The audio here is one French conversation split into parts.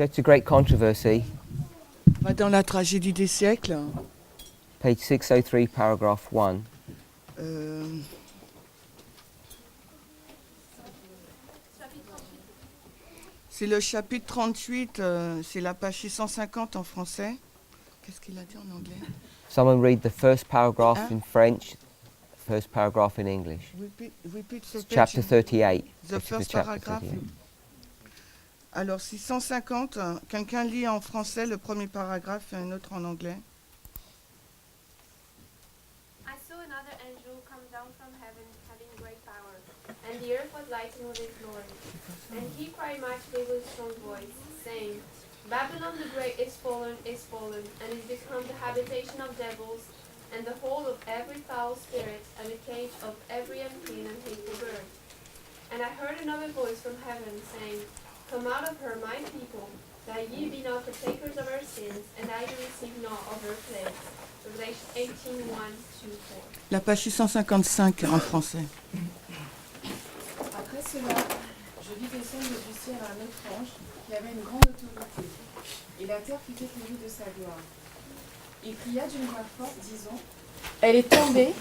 Go to Great Controversy, On va dans la tragédie des siècles. page 603, paragraph 1. Euh, c'est le chapitre 38, c'est la page 650 en français. Qu'est-ce qu'il a dit en anglais? Someone read the first paragraph Hein? in French, the first paragraph in English. Repeat the It's chapter page. 38. The Which is first chapter paragraph. 38. Alors 650, quelqu'un lit en français le premier paragraphe et un autre en anglais. I saw another angel come down from heaven, having great power, and the earth was lightened with his glory. And he cried mightily with a strong voice, saying, Babylon the great is fallen, and is become the habitation of devils, and the hold of every foul spirit, and a cage of every unclean and hateful bird. And I heard another voice from heaven, saying, Come out of her, my people, that ye be not partakers of her sins, and that ye receive not of her plagues. Revelation 18, 1-4. La page 655 en français. Après cela, je vis descendre du ciel un autre ange qui avait une grande autorité, et la terre fut éclairée de sa gloire. Il cria d'une voix forte, disant, Elle est tombée,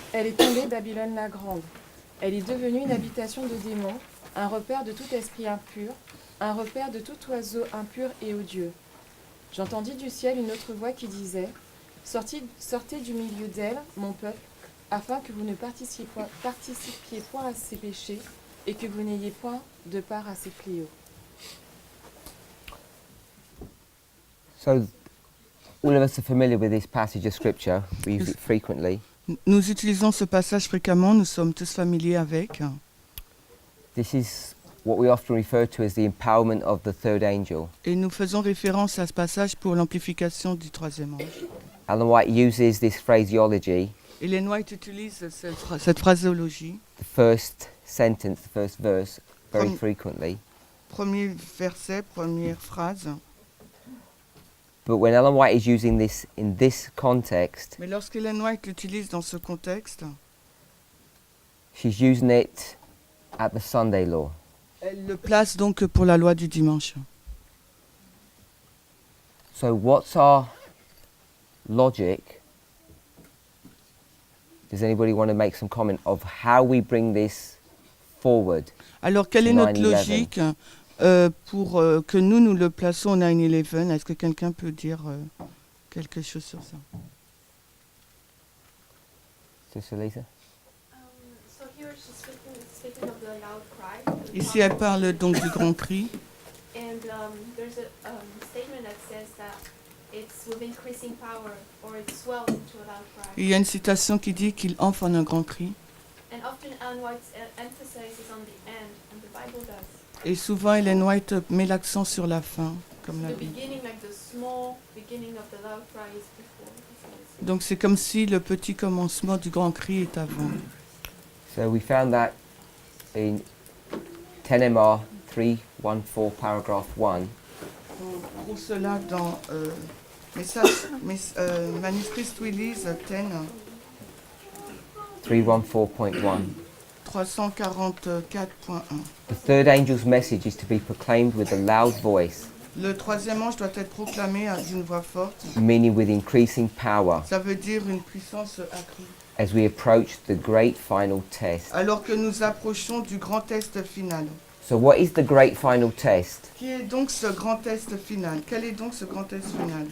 Babylone la grande. Elle est devenue une habitation de démons, un repère de tout esprit impur, un repère de tout oiseau impur et odieux. J'entendis du ciel une autre voix qui disait, Sortez du milieu d'elle, mon peuple, afin que vous ne participiez point à ses péchés, et que vous n'ayez point de part à ses fléaux. So, all of us are familiar with this passage of scripture. We use it frequently. Nous utilisons ce passage fréquemment, nous sommes tous familiers avec. This is what we often refer to as the empowerment of the third angel. Et nous faisons référence à ce passage pour l'amplification du troisième ange. Ellen White uses this phraseology, Ellen White utilise cette phraséologie, the first sentence, the first verse, very frequently. premier verset, première phrase. But when Ellen White is using this in this context, Mais lorsqu'Ellen White l'utilise dans ce contexte, she's using it at the Sunday law. elle le place donc pour la loi du dimanche. So what's our logic? Does anybody want to make some comment of how we bring this forward? Alors, quelle est notre 9/11. logique pour que nous le plaçons au 9/11? Est-ce que quelqu'un peut dire quelque chose sur ça? Sister Lisa? So here she's speaking of the loud cry. Ici, elle parle donc du grand cri. And there's a statement that says that it's with increasing power, or it swells into a loud cry. Il y a une citation qui dit qu'il entre en un grand cri. And often Ellen White emphasizes on the end, and the Bible does. Et souvent, Ellen White met l'accent sur la fin, comme la The Bible. beginning, like the small beginning of the loud cry is before. It says. Donc, c'est comme si le petit commencement du grand cri est avant. So we found that in 10 MR 314 paragraph 1. On trouve cela dans manuscrit Willis 10, 314.1. 344.1. The third angel's message is to be proclaimed with a loud voice, Le troisième ange doit être proclamé d'une voix forte. meaning with increasing power, Ça veut dire une puissance accrue. as we approach the great final test. Alors que nous approchons du grand test final. So what is the great final test? Qui est donc ce grand test final? Quel est donc ce grand test final?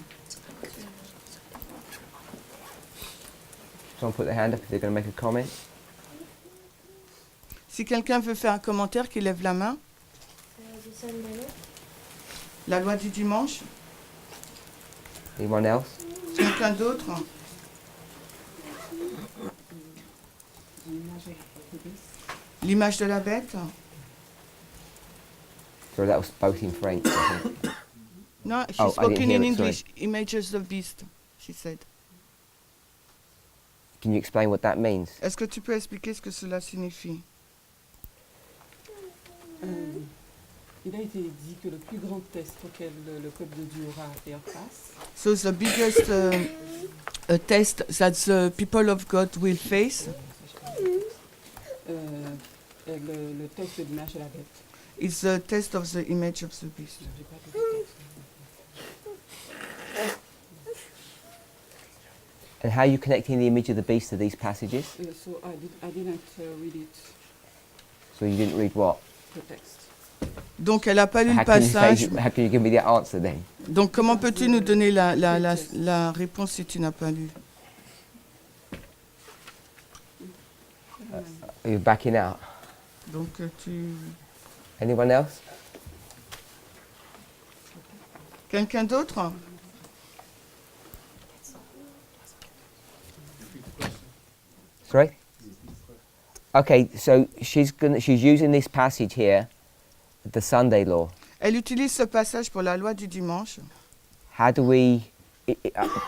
Someone put their hand up if they're going to make a comment. Si quelqu'un veut faire un commentaire, qu'il lève la main. La loi du dimanche. Anyone else? Quelqu'un d'autre? L'image de la bête. Sorry, that was both in French, I think. No, she's Oh, I didn't spoken hear in it, sorry. English. Images of beast, she said. Can you explain what that means? Est-ce que tu peux expliquer ce que cela signifie? Il a été dit que le plus grand test auquel le peuple de Dieu aura à faire face, So the biggest test that the people of God will face est le test de l'image de la bête. is the test of the image of the beast. J'ai pas de texte. And how are you connecting the image of the beast to these passages? So I didn't read it, So you didn't read what? the text. Donc elle n'a pas lu How le can, you say, passage. how can you give me the answer then? Donc comment peux-tu nous donner la réponse si tu n'as pas lu? Are you backing out? Donc tu... Anyone else? Quelqu'un d'autre? Sorry? Okay, so she's using this passage here, the Sunday law. Elle utilise ce passage pour la loi du dimanche. How do we...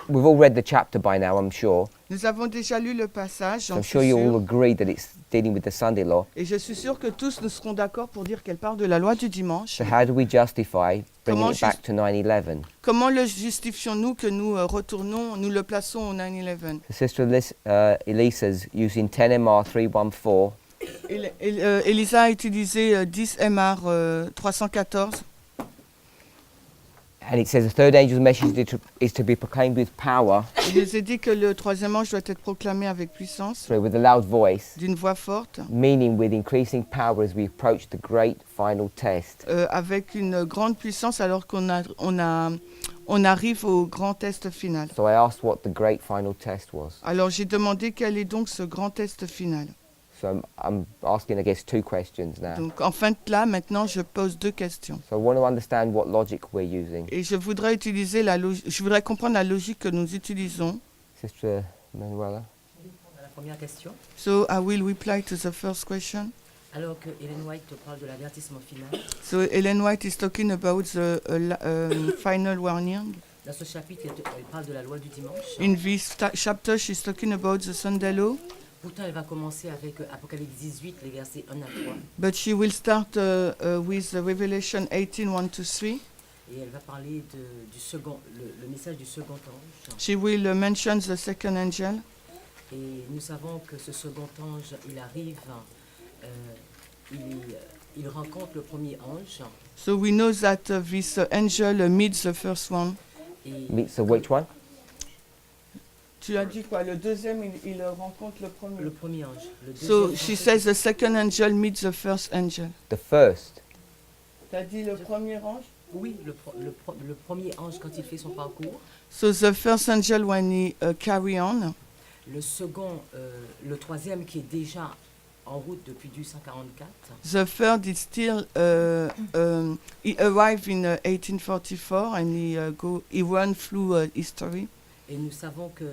we've all read the chapter by now, I'm sure. Nous avons déjà lu le passage, So j'en I'm suis sure you all sûre. agree that it's dealing with the Sunday law. Et je suis sûre que tous nous serons d'accord pour dire qu'elle parle de la loi du dimanche. So how do we justify bringing Comment it back to 9/11? Comment le justifions-nous que nous retournons, nous le plaçons au 9/11? The sister Elisa's using 10 MR 314. Elisa a utilisé 10 MR 314. And it says the third angel's message is to be proclaimed with power, Il nous a dit que le troisième ange doit être proclamé avec puissance, so with a loud voice, d'une voix forte, meaning with increasing power as we approach the great final test. avec une grande puissance alors qu'on arrive au grand test final. So I asked what the great final test was. Alors j'ai demandé quel est donc ce grand test final. So I'm asking, I guess, two questions now. Donc en fin de là, maintenant je pose deux questions. So I want to understand what logic we're using. Et je voudrais comprendre la logique que nous utilisons. Sister Manuela? La première question. So I will reply to the first question. Alors que Ellen White te parle de l'avertissement final, So Ellen White is talking about the final warning. dans ce chapitre, elle parle de la loi du dimanche. In this chapter, she's talking about the Sunday law, Pourtant, elle va commencer avec Apocalypse 18, les versets 1 à 3. but she will start with Revelation 18, 1-3. Et elle va parler du second, le message du second ange. She will mention the second angel. Et nous savons que ce second ange, il arrive, il rencontre le premier ange. So we know that this angel meets the first one. Et Meets the which one? Tu as dit quoi? Le deuxième, il rencontre le le premier. premier ange. Le So deuxième she ange, says the second angel meets the first angel. The first. Tu as dit le premier ange? oui, le premier ange quand il fait son parcours. So the first angel when he carry on. Le second, le troisième qui est déjà en route depuis 1844. The third is still he arrived in 1844 and he ran through history. Et nous savons que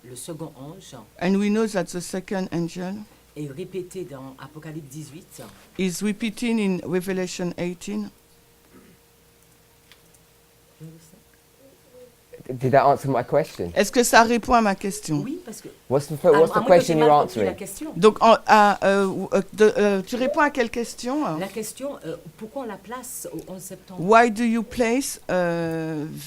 le second ange And we know that the second angel est répété dans Apocalypse 18. is repeating in Revelation 18. Did that answer my question? Est-ce que ça répond à ma question? Oui, parce que What's the à question moins que j'ai you're mal compris la answering? question. Donc, tu réponds à quelle question? La question, pourquoi on la place au 11 septembre? Why do you place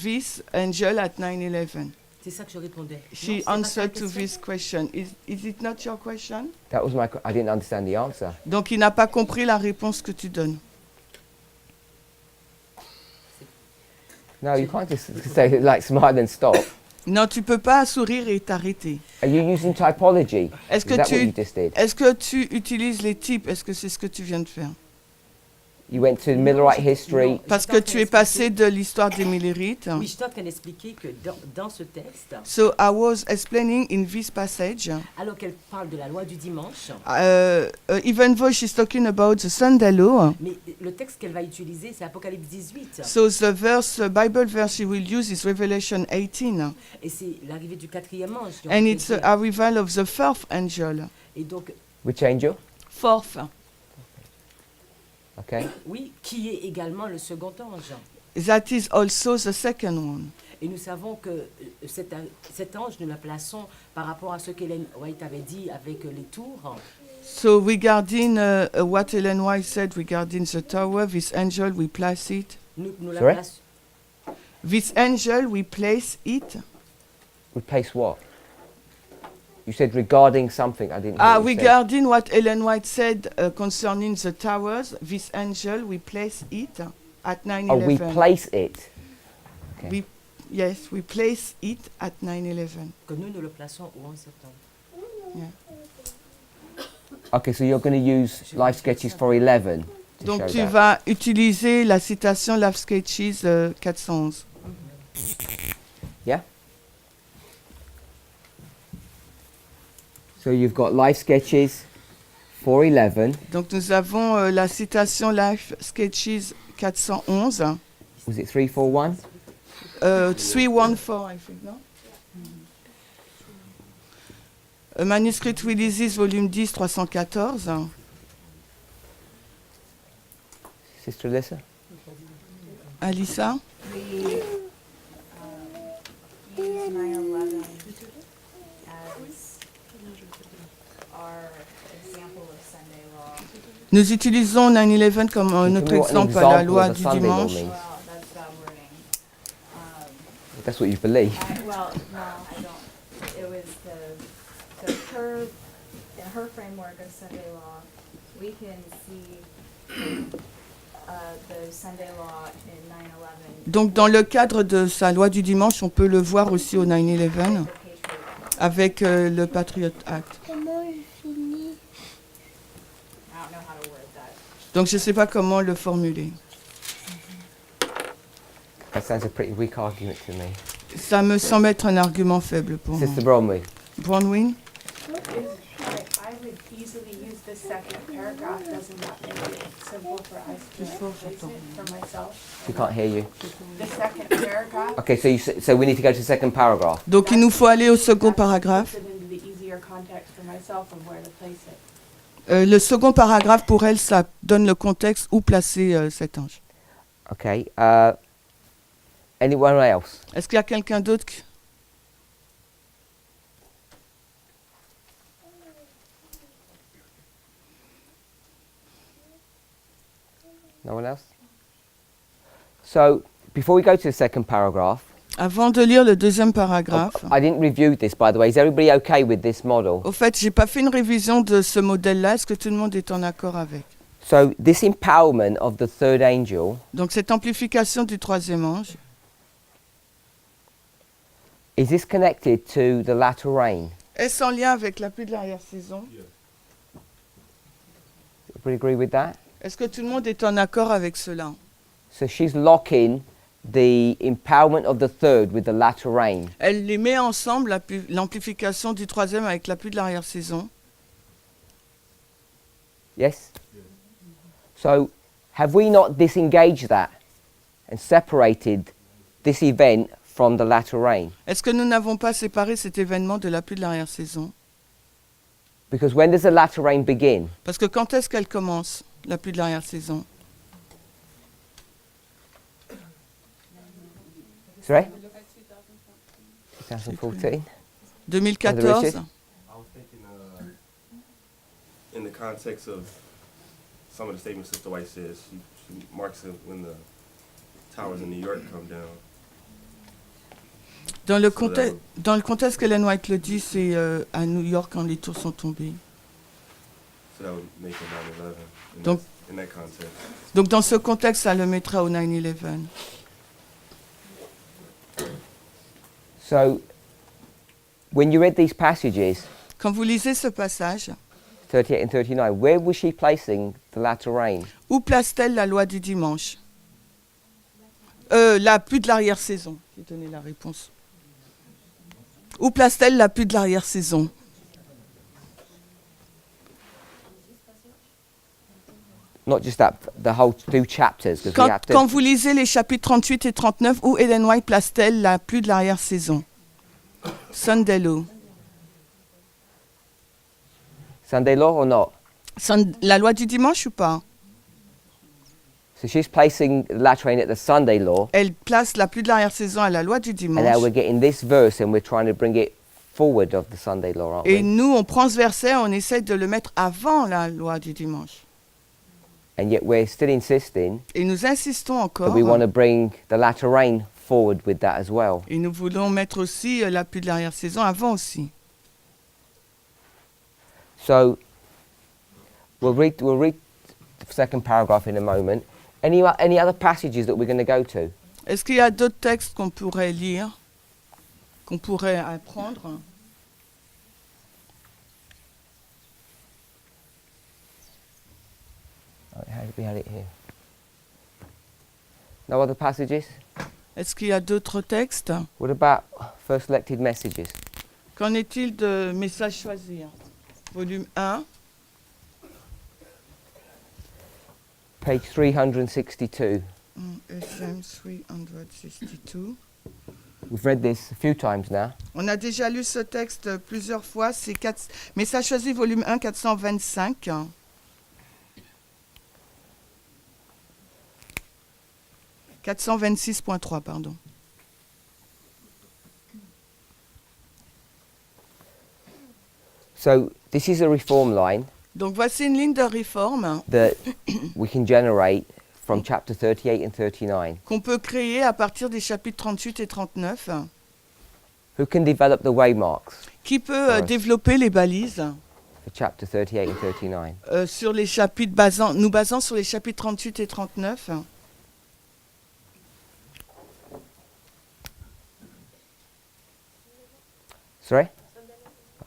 this angel at 9/11? C'est ça que je répondais. She Non, c'est pas ça la answered to question. this question. Is it not your question? That was my. I didn't understand the answer. Donc, il n'a pas compris la réponse que tu donnes. No, you can't just say it like smile and stop. Non, tu peux pas sourire et t'arrêter. Are you using typology? Est-ce Is that what you que just did? tu utilises les types? Est-ce que c'est ce que tu viens de faire? You went to Millerite history. Non. Parce que tu es passé de l'histoire des Millérites. Oui, je suis en train d'expliquer que dans ce texte, So I was explaining in this passage, alors qu'elle parle de la loi du dimanche, even though she's talking about the Sunday law, mais le texte qu'elle va utiliser, c'est Apocalypse 18. so the Bible verse she will use is Revelation 18. Et c'est l'arrivée du quatrième ange. Donc, And it's the arrival of the fourth angel. et donc, Which angel? Fourth. Okay. oui, qui est également le second ange. That is also the second one. Et nous savons que cet ange, nous la plaçons par rapport à ce qu'Ellen White avait dit avec les tours. So regarding what Ellen White said regarding the tower, this angel, we place it. Nous la Sorry? plaçons. This angel, we place it. Replace what? You said regarding something. I didn't. Hear what you said. Regarding what Ellen White said concerning the towers, this angel, we place it at 9/11. Oh, we place it. Okay. We Yes, we place it at 9/11. Que nous le plaçons au 11 septembre. Okay, so you're going to use life sketches for 11 to Donc show tu that. vas utiliser la citation Life Sketches 411. Yeah? So you've got life sketches for 11. Donc nous avons la citation Life Sketches 411. Was it 341? 314, I think, no? Manuscript Releases, volume 10, 314. Sister Alyssa? Alissa? We use 9/11 as our example of Sunday law. Nous utilisons 9/11 comme notre Give me an exemple à la example loi of the du Sunday law dimanche. means. Well, that's bad wording. That's what you believe. Well, no, I don't. It was the her, in her framework of Sunday law, we can see the Sunday law in 9/11. Donc dans le cadre de sa loi du dimanche, on peut le voir aussi au 9/11 The Patriot Act. avec le Patriot Act. I don't know how to word that. Donc je ne sais pas comment le formuler. That sounds a pretty weak argument to me. Ça me semble être un argument faible pour moi. Sister Bromley? Bronwyn? I would easily use the second paragraph. Doesn't that make it simple for us to place it for myself? We can't hear you. The second paragraph Okay, so we need to go to the second paragraph. Donc il nous faut aller au second paragraphe. puts it into the easier context for myself of where to place it. Le second paragraphe, pour elle, ça donne le contexte où placer cet ange. Okay. Anyone else? Est-ce qu'il y a quelqu'un d'autre No one else? So, before we go to the second paragraph, Avant de lire le deuxième paragraphe, I didn't review this, by the way. Is everybody okay with this model? au fait, j'ai pas fait une révision de ce modèle-là. Est-ce que tout le monde est en accord avec? So, this empowerment of the third angel Donc cette amplification du troisième ange, is this connected to the latter rain? est-ce en lien avec la pluie de l'arrière-saison? Everybody agree with that? Est-ce que tout le monde est en accord avec cela? So she's locking the empowerment of the third with the latter rain. Elle les met ensemble, l'amplification du troisième avec la pluie de l'arrière-saison. Yes? So, have we not disengaged that and separated this event from the latter rain? Est-ce que nous n'avons pas séparé cet événement de la pluie de l'arrière-saison? Because when does the latter rain begin? Parce que quand est-ce qu'elle commence, la pluie de l'arrière-saison? Sorry? 2014? 2014? Richard? I was thinking in the context of some of the statements Sister White says. She marks it when the towers in New York come down. Dans le contexte qu'Ellen White le dit, c'est à New York quand les tours sont tombées. So that would make it 9/11 Donc- in that context. Donc dans ce contexte, ça le mettra au 9/11. So, when you read these passages, Quand vous lisez ce passage, 38 and 39, where was she placing the latter rain? où place-t-elle la loi du dimanche? La pluie de l'arrière-saison. J'ai donné la réponse. Où place-t-elle la pluie de l'arrière-saison? Not just that, the whole two chapters. 'Cause we have to, Quand vous lisez les chapitres 38 et 39, où Ellen White place-t-elle la pluie de l'arrière-saison? Sunday Law. Sunday law or not? La loi du dimanche ou pas? So she's placing the latter rain at the Sunday law, Elle place la pluie de l'arrière-saison à la loi du and now dimanche. we're getting this verse and we're trying to bring it forward of the Sunday law, aren't Et we? nous, on prend ce verset, on essaie de le mettre avant la loi du dimanche. And yet we're still insisting Et nous insistons that encore. we want to bring the latter rain forward with that as well. Et nous voulons mettre aussi la pluie de l'arrière-saison avant aussi. So we'll read the second paragraph in a moment. Any other passages that we're going to go to? Est-ce qu'il y a d'autres textes qu'on pourrait lire, qu'on pourrait apprendre? How did we have it here? No other passages? Est-ce qu'il y a d'autres textes? What about first selected messages? Qu'en est-il de Messages choisis, volume 1, Page 362. FM 362. We've read this a few times now. On a déjà lu ce texte plusieurs fois. C'est Messages choisis, volume 1, 425. 426.3, pardon. So this is a reform line Donc voici une ligne de réforme that we can generate from chapter 38 and 39. qu'on peut créer à partir des chapitres 38 et 39. Who can develop the waymarks Qui peut Ouais. développer les balises for chapter 38 and 39? sur les chapitres nous basant sur les chapitres 38 et 39. Sorry?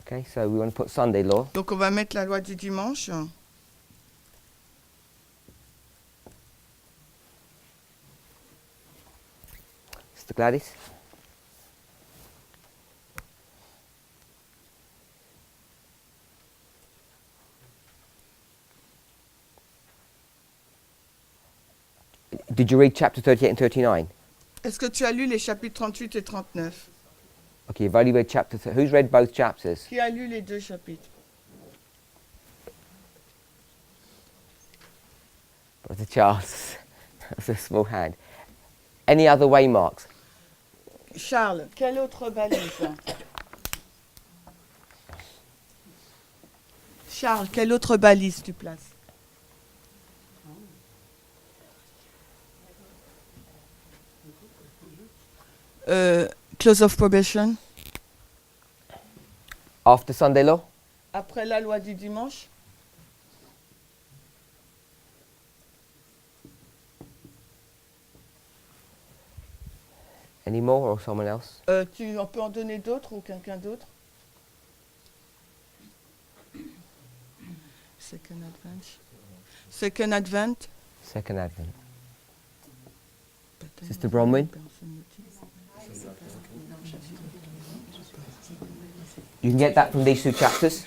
Okay, so we want to put Sunday law. Donc on va mettre la loi du dimanche. Sister Gladys? Did you read chapter 38 and 39? Est-ce que tu as lu les chapitres 38 et 39? Okay, you've only read chapter... Who's read both chapters? Qui a lu les deux chapitres? Brother Charles. That's a small hand. Any other waymarks? Charles, quelle autre balise? Charles, quelle autre balise tu places? Close of probation. After Sunday law? Après la loi du dimanche. Any more or someone else? On peut en donner d'autres ou quelqu'un d'autre? Second Advent. Second Advent. Second Advent. Sister Bronwyn? You can get that from these two chapters.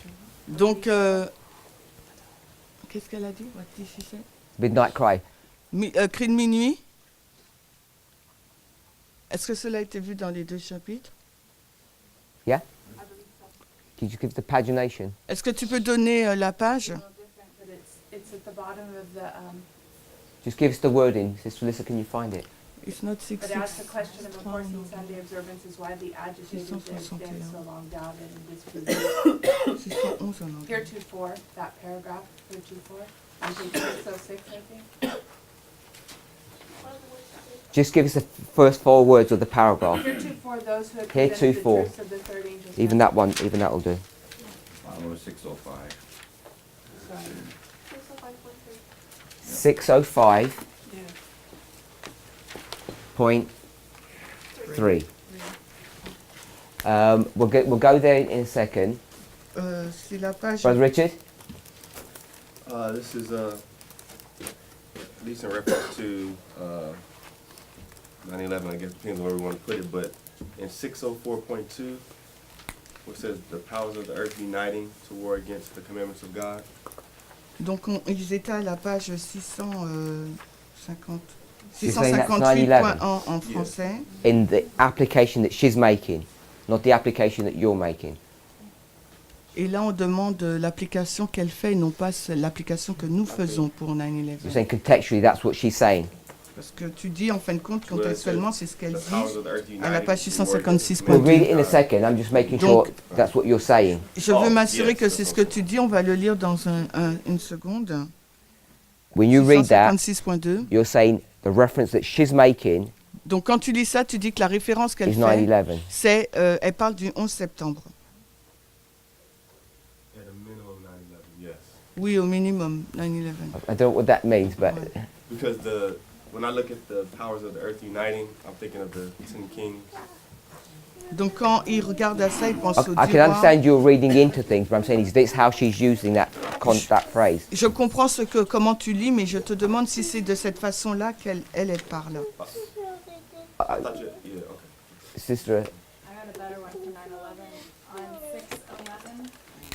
Donc, qu'est-ce qu'elle a dit? What did she say? Midnight Cry. Cri de minuit. Est-ce que cela a été vu dans les deux chapitres? Yeah? Could you give the pagination? Est-ce que tu peux donner la page? But it's at the bottom of the, Just give us the wording. Sister Melissa, can you find it? It's not 6, but 6. asks the question of enforcing Sunday observance is widely agitated and stands so long doubted and disbelieved. 611 en anglais. Heretofore, that paragraph, heretofore, on page 606, I think. Just give us the first 4 words of the paragraph. Heretofore, those who had presented the Heretofore. truths of the third angel's Even that one, even that will do. 605. Sorry. 605.3. We'll go there in a second. Si la page. Brother Richard? This is at least in reference to 9/11. I guess depends on where we want to put it, but in 604.2, where it says the powers of the earth uniting to war against the commandments of God. Donc ils étaient à la page 650. You're saying that's 9/11? 658.1 en français. In the application that she's making, not the application that you're making. Et là, on demande l'application qu'elle fait et non pas l'application que nous faisons pour You're 9/11. saying contextually that's what she's saying. Parce que tu dis, en fin de compte, contextuellement, c'est ce qu'elle The dit powers of the earth à la uniting page to war against the 656.2. We'll read it commandments in a of God. second. I'm just making Donc- sure that's what you're saying. Je veux Oh, m'assurer yes, que that's c'est ce what que I'm tu dis. On va le lire dans une seconde. When you read that, 656.2. you're saying the reference that she's making Donc, quand tu lis ça, tu dis que la référence qu'elle is fait, 9/11. c'est, elle parle du 11 septembre. At a minimum 9/11, yes. Oui, au minimum, 9/11. I don't know what that means, but Because when I look at the powers of the earth uniting, I'm thinking of the 10 kings. Donc quand il regarde à ça, il pense aux I 10 can rois. understand you're reading into things, but I'm saying is this how she's using that phrase? Je comprends comment tu lis, mais je te demande si c'est de cette façon-là elle parle. I thought yeah, okay. Sister, I got a better one for 9/11 on 6/11,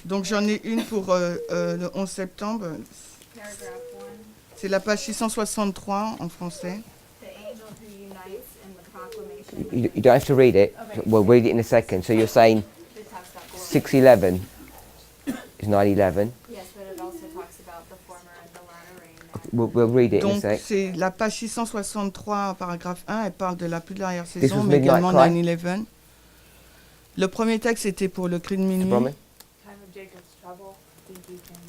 Donc j'en ai une pour le 11 septembre. paragraph 1. C'est la page 663 en français. The angel who unites in the proclamation. you don't have to read it. Okay. We'll read it in a second. So you're saying It talks about glory. 611 is 9/11. Yes, but it also talks about the former and the latter rain. We'll read it in a Donc sec. c'est la page 663, paragraphe 1, elle parle de la pluie de This l'arrière-saison, was mais Midnight également Cry. 9/11. Le premier texte était pour le cri de minuit. Bromley? Time of Jacob's trouble. I think you can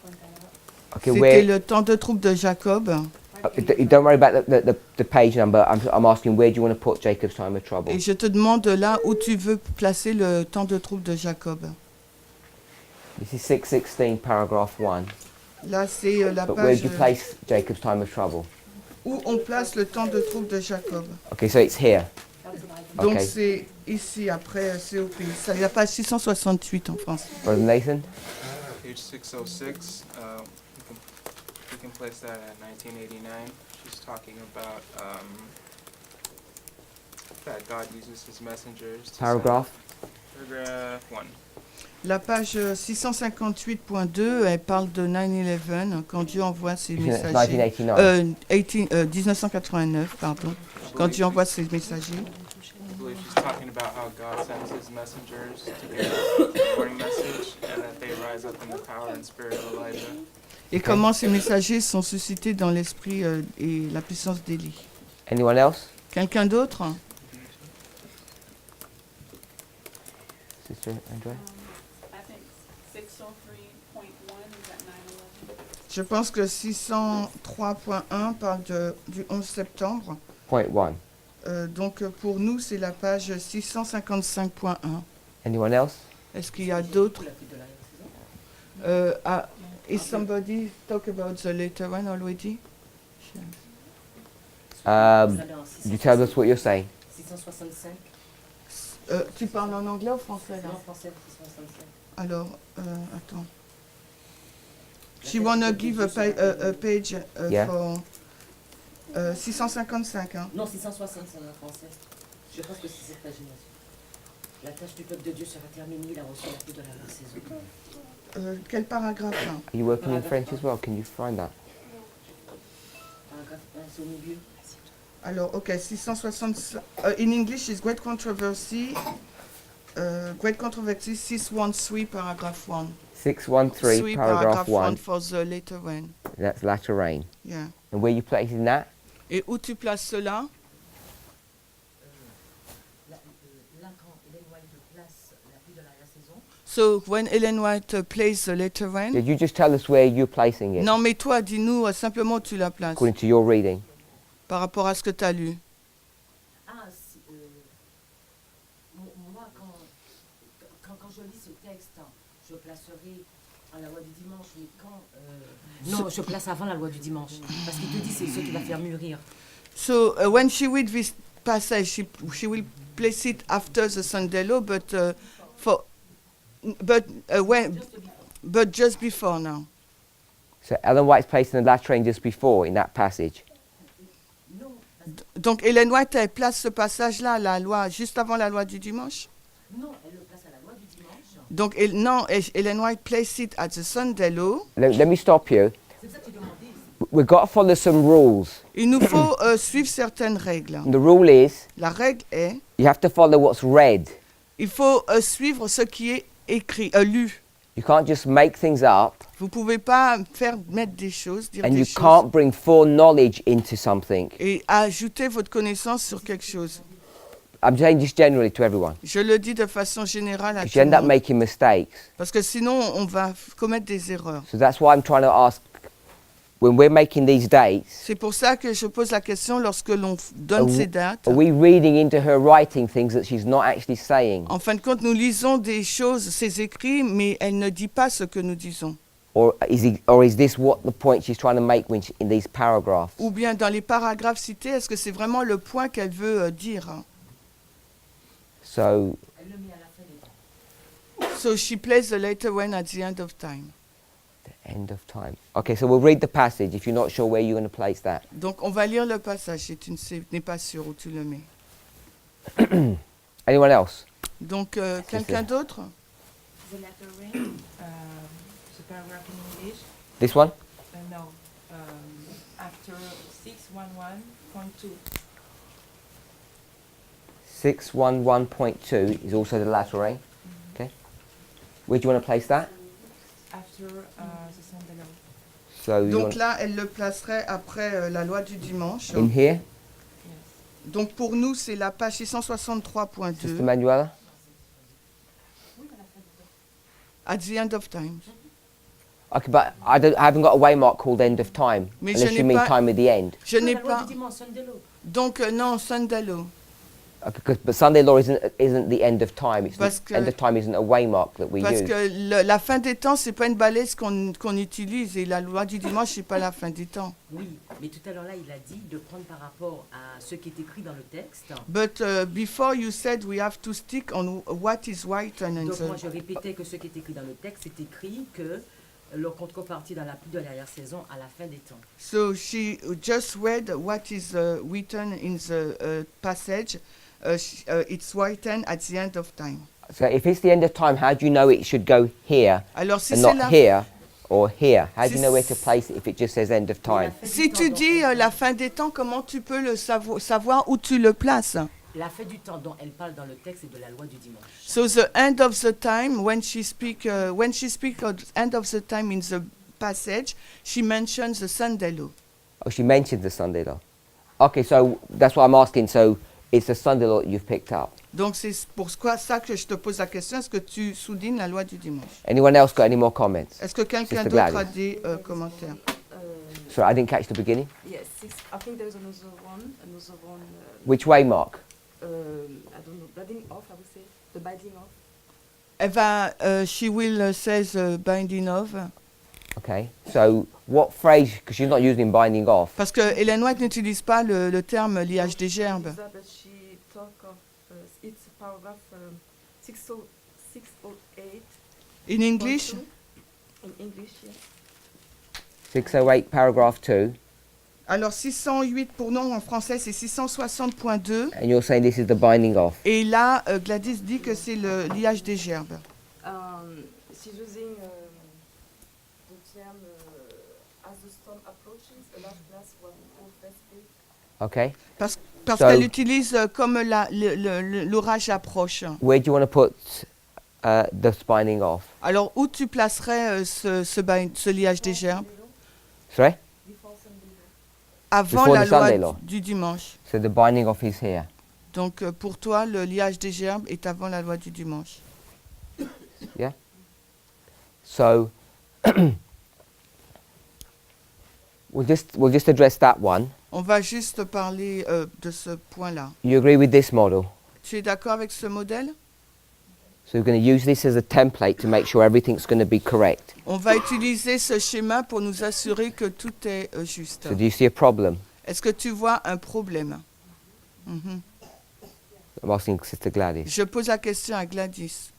point that out. Okay, C'était where? le temps de trouble de Jacob. Don't worry about the page number. I'm asking where do you want to put Jacob's time of trouble? Et je te demande là où tu veux placer le temps de trouble de Jacob. This is 616, paragraph 1. Là, c'est la But where page do you place Jacob's time of trouble? où on place le temps de trouble de Jacob. Okay, so it's here. Donc Okay. c'est ici, après COP. C'est la page 668 en France. Brother Nathan? Page 606, we can place that at 1989. She's talking about that God uses his messengers. To Paragraph? send- Paragraph 1. La page 658.2, elle parle de 9/11, quand Dieu envoie ses Isn't it messagers. 1989? 1989, pardon. Quand Dieu envoie ses messagers. I believe she's talking about how God sends his messengers to give us the warning message and that they rise up in the power and spirit of Elijah. Et comment ces messagers sont suscités dans l'esprit et la puissance d'Élie. Anyone else? Quelqu'un d'autre? Sister Andrea? I think 603.1 is at 9/11. Je pense que 603.1 parle du 11 septembre. Point 1. Donc pour nous, c'est la page 655.1. Anyone else? Est-ce qu'il y a d'autres? La pluie de l'arrière-saison. Is somebody talk about the later one already? You tell us what you're saying. 665. Tu parles en anglais ou français là? Non, français, 665. Alors, attends. She wanna give a page Yeah. for 655. Hein? Non, 665 en français. Je pense que c'est cette page-là. La tâche du peuple de Dieu sera terminée, il a reçu la pluie de l'arrière-saison. Quel paragraphe là? Are you working in French as well? Can you find that? Paragraphe 1, c'est au milieu. Alors, ok, 660. In English, is great controversy. Great controversy, 613, paragraph 1. 613, 3, paragraph 1. for the later one. That's latter rain. Yeah. And where you placing that? Et où tu places cela? Là, quand Ellen White place la pluie de l'arrière-saison, So, when Ellen White plays the later one. Did you just tell us where you're placing it? Non, mais toi, dis-nous simplement où tu la places. According to your reading. Par rapport à ce que tu as lu. moi, quand je lis ce texte, je placerai à la loi du dimanche, mais quand... non, je place avant la loi du dimanche, parce qu'il te dit c'est ce qui va faire mûrir. So, when she read this passage, she will place it after the Sunday law, but just before now. So Ellen White's placing the latter rain just before in that passage. Donc Ellen White, elle place ce passage-là, la loi, juste avant la loi du dimanche. Non, elle le place à la loi du dimanche. Donc Ellen White place it at the Sunday law. Let me stop you. We've got to follow some rules. Il nous faut suivre certaines règles. And the rule is La règle est, you have to follow what's read. il faut suivre ce qui est écrit, lu. You can't just make things up. Vous pouvez pas mettre des choses, dire And des you choses can't bring full knowledge into something. et ajouter votre connaissance sur quelque chose. I'm saying this generally to everyone. Je le dis de façon générale à Because tout you le end up monde. making mistakes. Parce que sinon, on va commettre des erreurs. So that's why I'm trying to ask, when we're making these dates, C'est pour ça que je pose la question lorsque l'on donne ces dates. are we reading into her writing things that she's not actually saying? En fin de compte, nous lisons des choses, ses écrits, mais elle ne dit pas ce que nous disons. Or is this what the point she's trying to make in these paragraphs? Ou bien dans les paragraphes cités, est-ce que c'est vraiment le point qu'elle veut dire? So, Elle le met à la fin des temps. So she plays the later when at the end of time. the end of time. Okay, so we'll read the passage if you're not sure where you're going to place that. Donc on va lire le passage si tu n'es pas sûr où tu le mets. Anyone else? Donc quelqu'un d'autre? The letter rain, the paragraph in English. This one? No, after 611.2. 611.2 is also the latter rain. Okay. Where do you want to place that? After the Sunday law. So you Donc want là, elle le placerait après la loi du dimanche. in here, Yes. Donc pour nous, c'est la page Sister 663.2, Manuela? at the end of time. Okay, but I haven't got a waymark called end of time, Mais unless je you n'ai mean pas- time at the end. Je n'ai La loi pas. du dimanche, Sunday law. Donc non, Sunday law. Okay, but Sunday law isn't the end of time. It's Parce que- end of time isn't a waymark that we Parce use. que la fin des temps, c'est pas une balise qu'on utilise, et la loi du dimanche, c'est pas la fin des temps. Oui, mais tout à l'heure là, il a dit de prendre par rapport à ce qui est écrit dans le texte. But before you said we have to stick on what is written in Donc moi, the... je répétais que ce qui est écrit dans le texte, c'est écrit que le contrepartie dans la pluie de l'arrière-saison à la fin des temps. So she just read what is written in the passage. It's written at the end of time. So if it's the end of time, how do you know it should go here Alors si and c'est not la... here or here? How do you Si know where c- to place it if it just says end of time? Si tu dis la fin des temps, comment tu peux le savoir où tu le places? La fin du temps dont elle parle dans le texte est de la loi du dimanche. So the end of the time, when she speak of end of the time in the passage, she mentions the Sunday law. Oh, she mentioned the Sunday law. Okay, so that's what I'm asking. So it's the Sunday law that you've picked up. Donc c'est pour ça que je te pose la question, est-ce que tu soulignes la loi du dimanche? Anyone else got any more comments? Est-ce que quelqu'un Sister d'autre a Gladys. des commentaires? Sorry, I didn't catch the beginning. Yes, I think there's another one, Which waymark? I don't know, binding off, I would say, the binding off. Elle va, she will says binding of. Okay, so what phrase, because she's not using binding off. Parce que Hélène White n'utilise pas le terme liage des gerbes. But she talk of, it's paragraph 608. In English? In English, yes. 608 paragraph 2, Alors 608 pour nous en français c'est 660.2 and you're saying this is the binding off. et là Gladys dit que c'est le liage des gerbes. She's using the term as the storm approaches, a large blast will first speak. Okay, Parce So- qu'elle utilise comme l'orage approche. where do you want to put the binding off? Alors où tu placerais ce liage des gerbes? Sorry? Before Sunday law. Avant Before la the loi Sunday law. du dimanche. So the binding off is here. Donc pour toi le liage des gerbes est avant la loi du dimanche. Yeah? So we'll just address that one. On va juste parler de ce point-là. You agree with this model? Tu es d'accord avec ce modèle? So we're going to use this as a template to make sure everything's going to be correct. On va utiliser ce schéma pour nous assurer que tout est juste. So do you see a problem? Est-ce que tu vois un problème? Mhm. I'm asking Sister Gladys. Je pose la question à Gladys.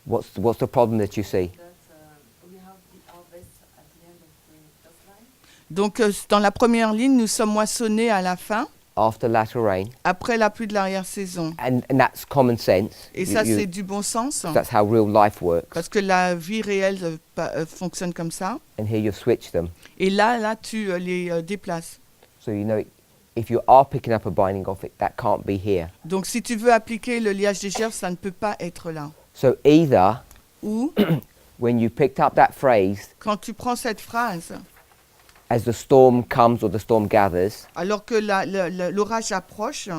What's the problem that you see? We have the harvest at the end of the first line. Donc dans la première ligne, nous sommes moissonnés à la fin, After latter rain, après la pluie de l'arrière-saison. and that's common sense. Et You- ça, you- c'est du bon sens, that's how real life works. parce que la vie réelle fonctionne comme ça. And here you've switched them. Et là tu les déplaces. So you know, if you are picking up a binding off it, that can't be here. Donc si tu veux appliquer le liage des gerbes, ça ne peut pas être là. So either Ou, when you picked up that phrase, quand tu prends cette phrase, as the storm comes or the storm gathers, alors que l'orage approche,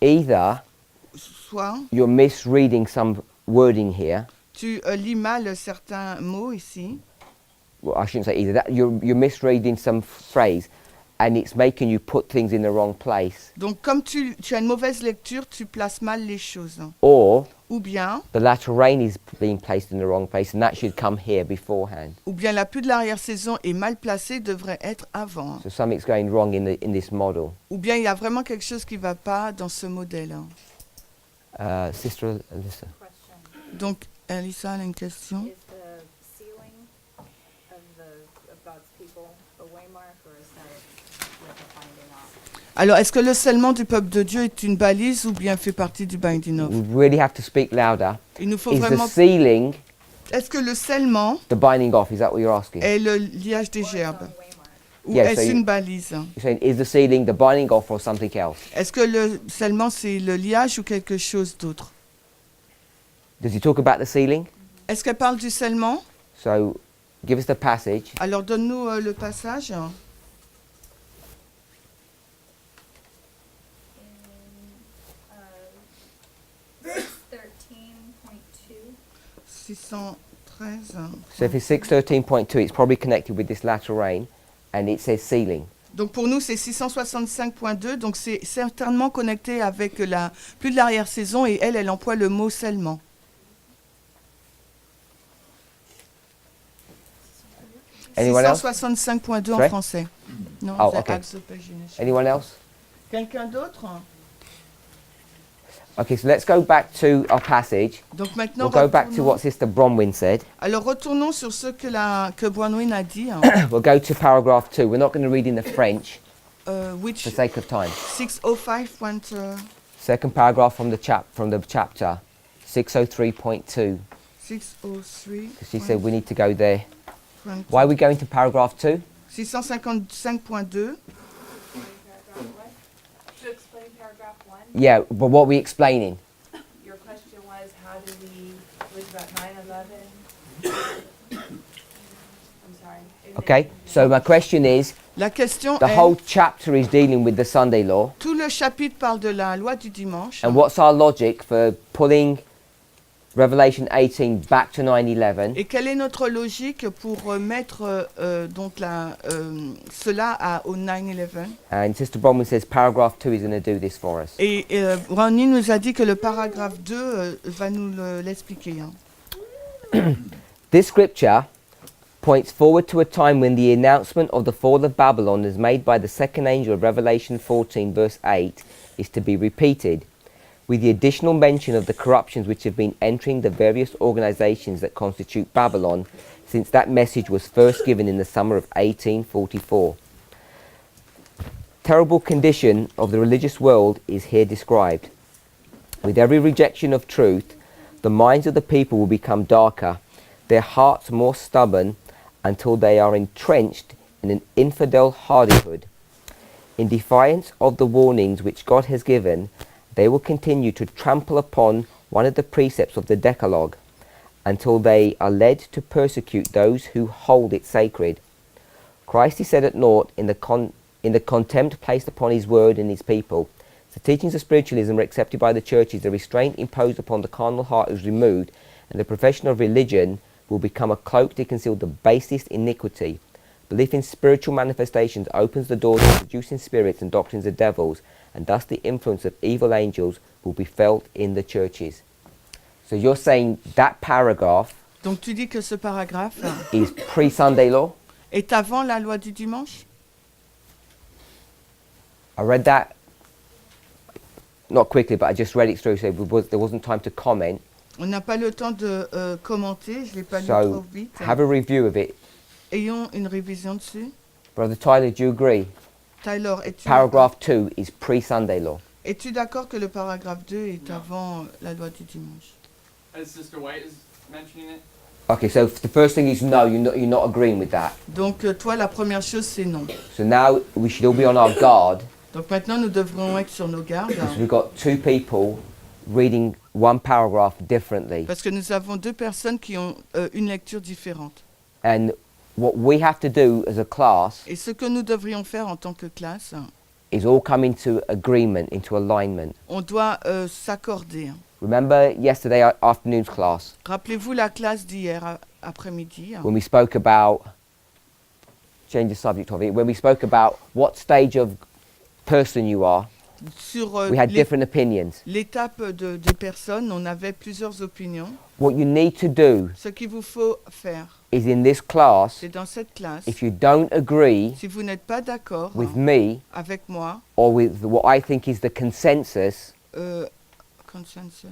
either soit you're misreading some wording here. tu lis mal certains mots ici, Well, I shouldn't say either. That you're misreading some phrase, and it's making you put things in the wrong place. Donc comme tu as une mauvaise lecture, tu places mal les choses. Or Ou bien the latter rain is being placed in the wrong place, and that should come here beforehand. la pluie de l'arrière-saison est mal placée, devrait être avant. So something's going wrong in this model. Ou bien il y a vraiment quelque chose qui ne va pas dans ce modèle. Sister Alyssa. Question. Donc, Elissa a une question. Is the sealing of God's people a waymark or is that like a binding off? Alors, est-ce que le scellement du peuple de Dieu est une balise ou bien fait partie du binding off? We really have to speak louder. Il nous faut Is the vraiment... sealing Est-ce que le scellement the binding off? Is that what you're asking? est le liage des gerbes? Waymark. Ou Yes, est-ce so une balise? You're saying, is the sealing the binding off or something else? Est-ce que le scellement, c'est le liage ou quelque chose d'autre? Does he talk about the sealing? Est-ce qu'elle parle du scellement? So give us the passage. Alors, donne-nous le passage. In 613.2. 613. So if it's 613.2, it's probably connected with this latter rain, and it says sealing. Donc pour nous, c'est 665.2, donc c'est certainement connecté avec la pluie de l'arrière-saison et elle emploie le mot scellement. Anyone else? 665.2 en Sorry? français. Non, Oh, c'est okay. Acts of Pagination. Anyone else? Quelqu'un d'autre? Okay, so let's go back to our passage. Donc maintenant, We'll go back to retournons- what Sister Bronwyn said. Alors retournons sur ce que Bronwyn a dit. We'll go to paragraph 2. We're not going to read in the French Which for sake of time. 605. Second paragraph from the chapter, 603.2. 603. Because she said we need to go there. Why are we going to paragraph 2? 655.2. To explain paragraph 1, Yeah, but what are we explaining? your question was how do we, it was about 9/11. I'm sorry. Okay, so my question is, La question the est, whole chapter is dealing with the Sunday law. tout le chapitre parle de la loi du dimanche. And what's our logic for pulling Revelation 18 back to 9/11? Et quelle est notre logique pour mettre cela au 9/11? And Sister Bronwyn says paragraph 2 is going to do this for us. Et Ronnie nous a dit que le paragraphe 2 va nous l'expliquer. This scripture points forward to a time when the announcement of the fall of Babylon as made by the second angel of Revelation 14 verse 8 is to be repeated, with the additional mention of the corruptions which have been entering the various organizations that constitute Babylon since that message was first given in the summer of 1844. Terrible condition of the religious world is here described. With every rejection of truth, the minds of the people will become darker, their hearts more stubborn, until they are entrenched in an infidel hardihood. In defiance of the warnings which God has given, they will continue to trample upon one of the precepts of the Decalogue, until they are led to persecute those who hold it sacred. Christ is set at naught in the contempt placed upon his word and his people. The teachings of spiritualism are accepted by the churches, the restraint imposed upon the carnal heart is removed, and the profession of religion will become a cloak to conceal the basest iniquity. Belief in spiritual manifestations opens the door to seducing spirits and doctrines of devils, and thus the influence of evil angels will be felt in the churches. So you're saying that paragraph Donc tu dis que ce paragraphe is pre-Sunday law? est avant la loi du dimanche? I read that, not quickly, but I just read it through, so there wasn't time to comment. On n'a pas le temps de commenter, je ne l'ai pas lu trop So vite. have a review of it. Ayons une révision dessus. Brother Tyler, do you agree? Tyler, Paragraph 2 is pre-Sunday law. es-tu d'accord que le paragraphe 2 est avant la loi du dimanche? As Sister White is mentioning it, Okay, so the first thing is no, you're not agreeing with that. Donc toi, la première chose, c'est non. So now we should all be on our guard, Donc maintenant, nous devrons être sur nos gardes, because we've got two people reading one paragraph differently. parce que nous avons deux personnes qui ont une lecture différente. And what we have to do as a class Et ce que nous devrions faire en tant que classe, is all come into agreement, into alignment. on doit s'accorder. Remember yesterday afternoon's class Rappelez-vous la classe d'hier après-midi, when we spoke about change the subject of it. When we spoke about what stage of person you are, Sur we had different opinions. l'étape des personnes, on avait plusieurs opinions. What you need to do Ce qu'il vous faut faire, is in this class, c'est dans cette classe, if you don't agree si vous n'êtes pas d'accord with me avec moi, or with what I think is the consensus, consensus,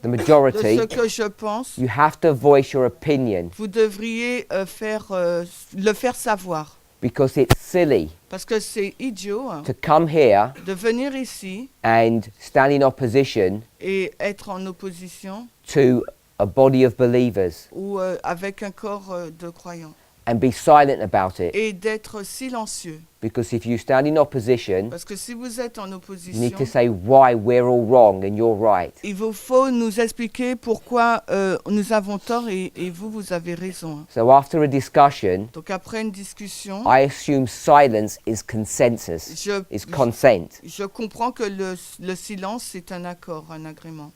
the de majority, ce que je pense, you have to voice your opinion vous devriez le faire savoir. because it's silly Parce que c'est idiot to come here de venir ici and stand in opposition et être en opposition to a body of believers ou avec un corps de croyants and be silent about it. et d'être silencieux. Because if you stand in opposition, Parce que si vous êtes en you need opposition, to say why we're all wrong and you're right. il vous faut nous expliquer pourquoi nous avons tort et vous avez raison. So after a discussion, Donc après une discussion, I assume silence is consensus, is consent. je comprends que le silence c'est un accord, un agrément.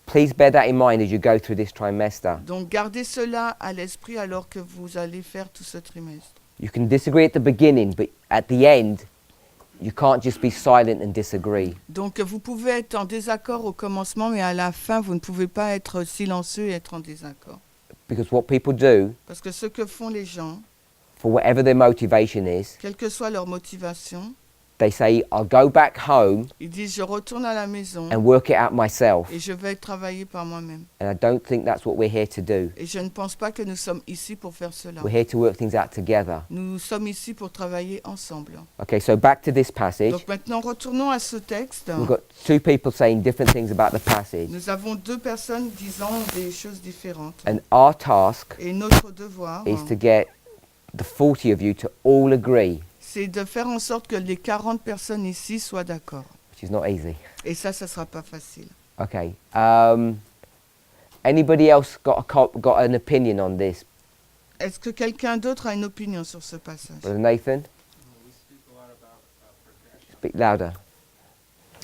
Please bear that in mind as you go through this trimester. Donc gardez cela à l'esprit alors que vous allez faire tout ce trimestre. You can disagree at the beginning, but at the end, you can't just be silent and disagree. Donc vous pouvez être en désaccord au commencement, mais à la fin, vous ne pouvez pas être silencieux et être en désaccord. Because what people do, Parce que ce que font les gens, for whatever their motivation is, quelle que soit leur motivation, they say, I'll go back home ils disent je retourne à la maison and work it out myself. et je vais travailler par moi-même. And I don't think that's what we're here to do. Et je ne pense pas que nous sommes ici pour faire cela. We're here to work things out together. Nous sommes ici pour travailler ensemble. Okay, so back to this passage. Donc maintenant, retournons à ce texte. We've got two people saying different things about the passage. Nous avons deux personnes disant des choses différentes. And our task Et notre devoir, is to get the 40 of you to all agree, c'est de faire en sorte que les 40 personnes ici soient d'accord. which is not easy. Et ça ne sera pas facile. Okay. Anybody else got an opinion on this? Est-ce que quelqu'un d'autre a une opinion sur ce passage? Brother Nathan? Speak louder.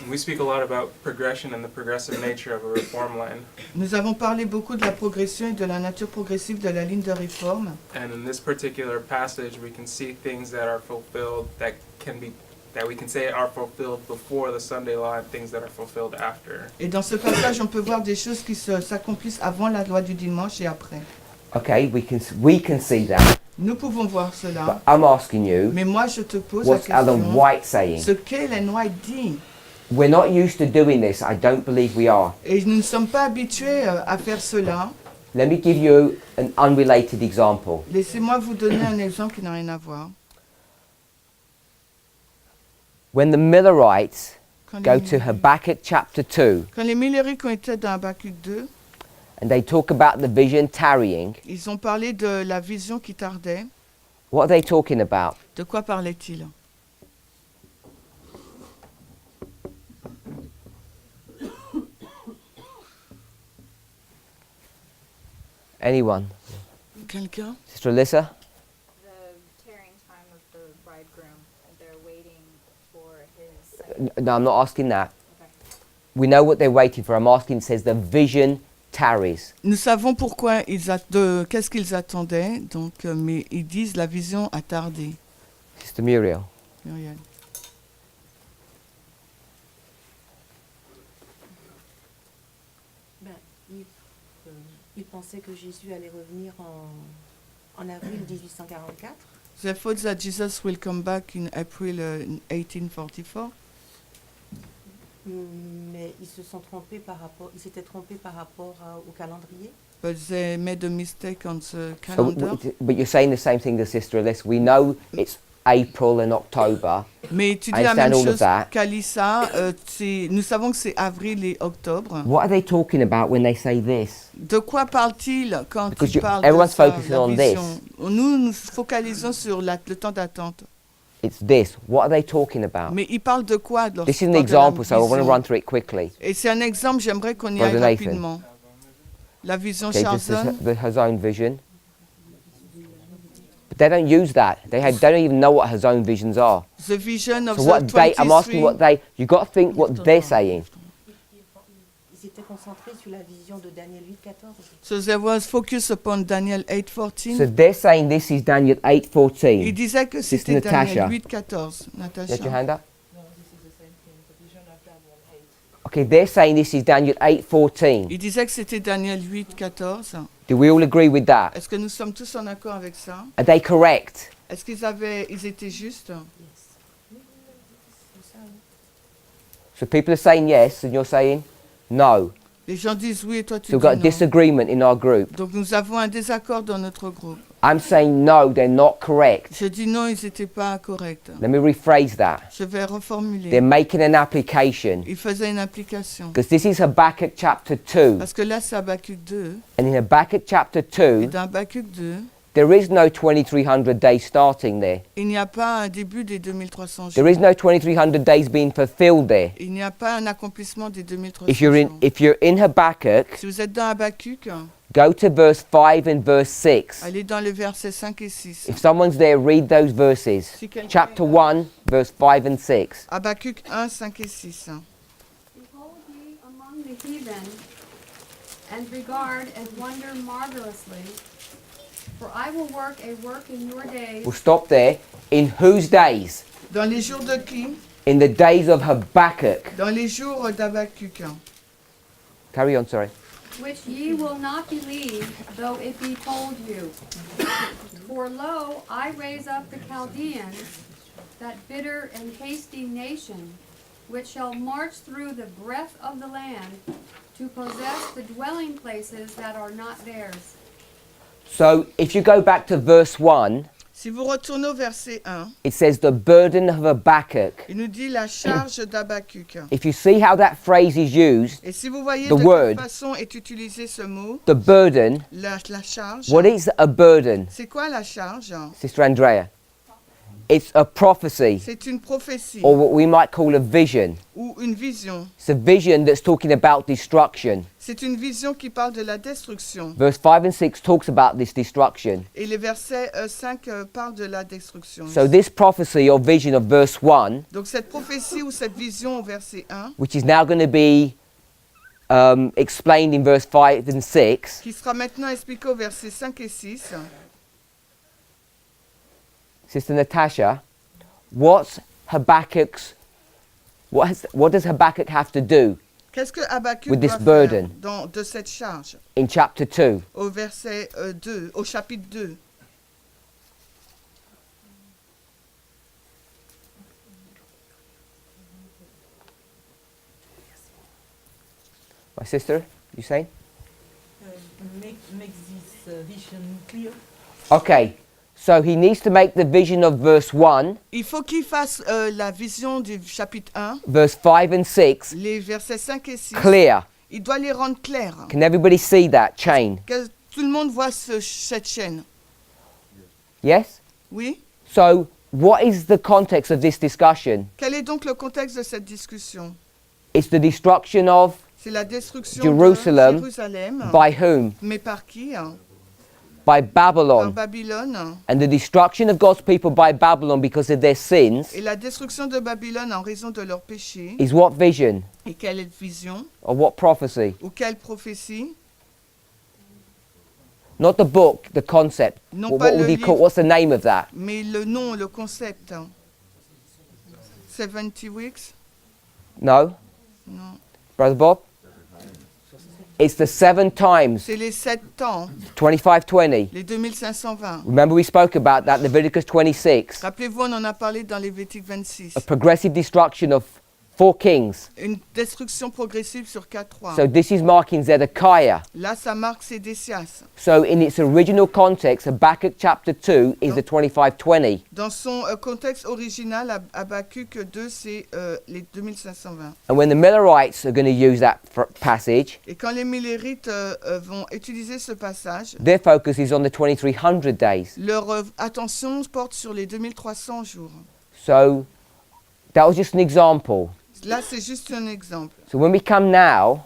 We speak a lot about progression and the progressive nature of a reform line. Nous avons parlé beaucoup de la progression et de la nature progressive de la ligne de réforme. And in this particular passage, we can see things that are fulfilled that we can say are fulfilled before the Sunday law and things that are fulfilled after. Et dans ce passage, on peut voir des choses qui s'accomplissent avant la loi du dimanche et après. Okay, we can see that. Nous pouvons voir cela. But I'm asking you, Mais moi, je te pose la what's Ellen question. White saying? Ce qu'Ellen White dit. We're not used to doing this. I don't believe we are. Et nous ne sommes pas habitués à faire cela. Let me give you an unrelated example. Laissez-moi vous donner un exemple qui n'a rien à voir. When the Millerites Quand go les, to Habakkuk chapter 2, quand les Millerites ont été dans Habakkuk 2, and they talk about the vision tarrying, ils ont parlé de la vision qui tardait. what are they talking about? De quoi parlait-il? Anyone? Quelqu'un? Sister Alyssa? The tearing time of the bridegroom, they're waiting for his second. No, I'm not asking that. Okay. We know what they're waiting for. I'm asking, it says the vision tarries. Nous savons pourquoi qu'est-ce qu'ils attendaient, donc, mais ils disent la vision a tardé. Sister Muriel? Muriel. Il pensait que Jésus allait revenir en avril 1844. They thought that Jesus will come back in April 1844. Mais ils se sont trompés ils s'étaient trompés par rapport au calendrier. But they made a mistake on the So, calendar. but you're saying the same thing as Sister Alyssa. We know it's April and October. Mais tu dis I la understand même all of chose that. qu'Alissa. Nous savons que c'est avril et octobre. What are they talking about when they say this? De quoi parle-t-il quand Because il parle everyone's de ça, focusing la on vision? this. Nous nous focalisons sur le temps d'attente. It's this. What are they talking about? Mais il parle de quoi This is an lorsqu'il parle de la example, so I want to vision? run through it quickly. Et c'est un exemple, j'aimerais qu'on y Brother aille Nathan. rapidement. La vision Okay, just Charlson. his own vision. But they don't use that. They don't even know what his own visions are. The vision of So the what they, I'm asking 23. what they, you got to think what they're saying. s'étaient concentrés sur la vision de Daniel 8:14. So they was focused upon Daniel 8:14. So they're saying this is Daniel Il 8:14. disait que Sister c'était Daniel Natasha. 8:14. You got your Natasha. hand up? Okay, they're saying this is Daniel 8:14. Il disait que c'était Daniel 8:14. Do we all agree with that? Est-ce que nous sommes tous en accord avec ça? Are they correct? Est-ce ils étaient justes? So people are saying yes, and you're saying no. Les gens disent oui et toi tu So we've dis got a non. disagreement in our group. Donc nous avons un désaccord dans notre groupe. I'm saying no, they're not correct. Je dis non, ils n'étaient pas corrects. Let me rephrase that. Je vais reformuler. They're making an application. Ils faisaient une application. Because this is Habakkuk chapter 2. Parce que là c'est Habakkuk 2. And in Habakkuk chapter Et 2, dans Habakkuk 2, there is no 2300 days starting there. il n'y a pas un début des 2300 jours. There is no 2300 days being fulfilled there. Il n'y a pas un accomplissement des 2300 If you're jours. in Habakkuk, Si vous êtes dans Habakkuk, go to verse 5 and verse 6. allez dans les versets 5 et 6. If someone's there, read those verses. Si quelqu'un Chapter est là. 1, verse 5 and 6. Habakkuk 1, 5 et 6. Behold ye among the heathen, and regard and wonder marvelously. For I will work a work in your days, We'll stop there. In whose days? Dans les jours de qui? In the days of Habakkuk. Dans les jours d'Habakkuk. Carry on, sorry. which ye will not believe, though it be told you. For lo, I raise up the Chaldeans, that bitter and hasty nation, which shall march through the breadth of the land, to possess the dwelling places that are not theirs. So if you go back to verse 1, Si vous retournez au verset 1, it says the burden of Habakkuk. il nous dit la charge d'Habakkuk. If you see how that phrase is used, Et si vous voyez the de word, quelle façon est utilisé ce mot, the burden, la charge, what is a burden? c'est quoi la charge? Sister Andrea? It's a prophecy, C'est une prophétie or what we might call a vision. ou une vision. It's a vision that's talking about destruction. C'est une vision qui parle de la destruction. Verse 5 and 6 talks about this destruction. Et les versets 5 parlent de la destruction. So this prophecy or vision of verse 1, Donc cette prophétie ou cette vision au verset 1, which is now going to be explained in verse 5 and 6, qui sera maintenant expliquée au verset 5 et 6, Sister Natasha, what's Habakkuk's, what does Habakkuk have to do qu'est-ce que Habakkuk with this doit burden faire de cette charge in chapter 2? au verset 2, au chapitre 2? My sister, you saying? Make this vision clear. Okay, so he needs to make the vision of verse 1, Il faut qu'il fasse la vision du chapitre 1, verse 5 and 6 les versets 5 et 6. clear. Il doit les rendre clairs. Can everybody see that chain? Que tout le monde voit cette chaîne. Yes? Oui? So, what is the context of this discussion? Quel est donc le contexte de cette discussion? It's the destruction of C'est la destruction Jerusalem de Jérusalem. by whom? Mais par qui? By Par Babylon. Babylone. And the destruction of God's people by Babylon because of their sins Et la destruction de Babylone en raison de leurs péchés. is what vision Et quelle vision? or what prophecy? Ou quelle prophétie? Not the book, the concept. Non What, pas what would le he call? livre. What's the name of that? Mais le nom, le concept. 70 weeks? No, Non. Brother Bob? It's the 7 times, C'est les 7 temps, 25-20. les 2520. Remember we spoke about that, Leviticus 26. Rappelez-vous, on en a parlé dans Lévitique 26. A progressive destruction of 4 kings. Une destruction progressive sur 4 rois. So this is marking Zedekiah. Là, ça marque Sédécias. So in its original context, Habakkuk chapter 2 is the 25-20. Dans son contexte original, Habakkuk 2, c'est les 2520. And when the Millerites are going to use that passage, Et quand les Millérites vont utiliser ce passage, their focus is on the 2300 days. leur attention porte sur les 2300 jours. So that was just an example. Là, c'est juste un exemple. So when we come now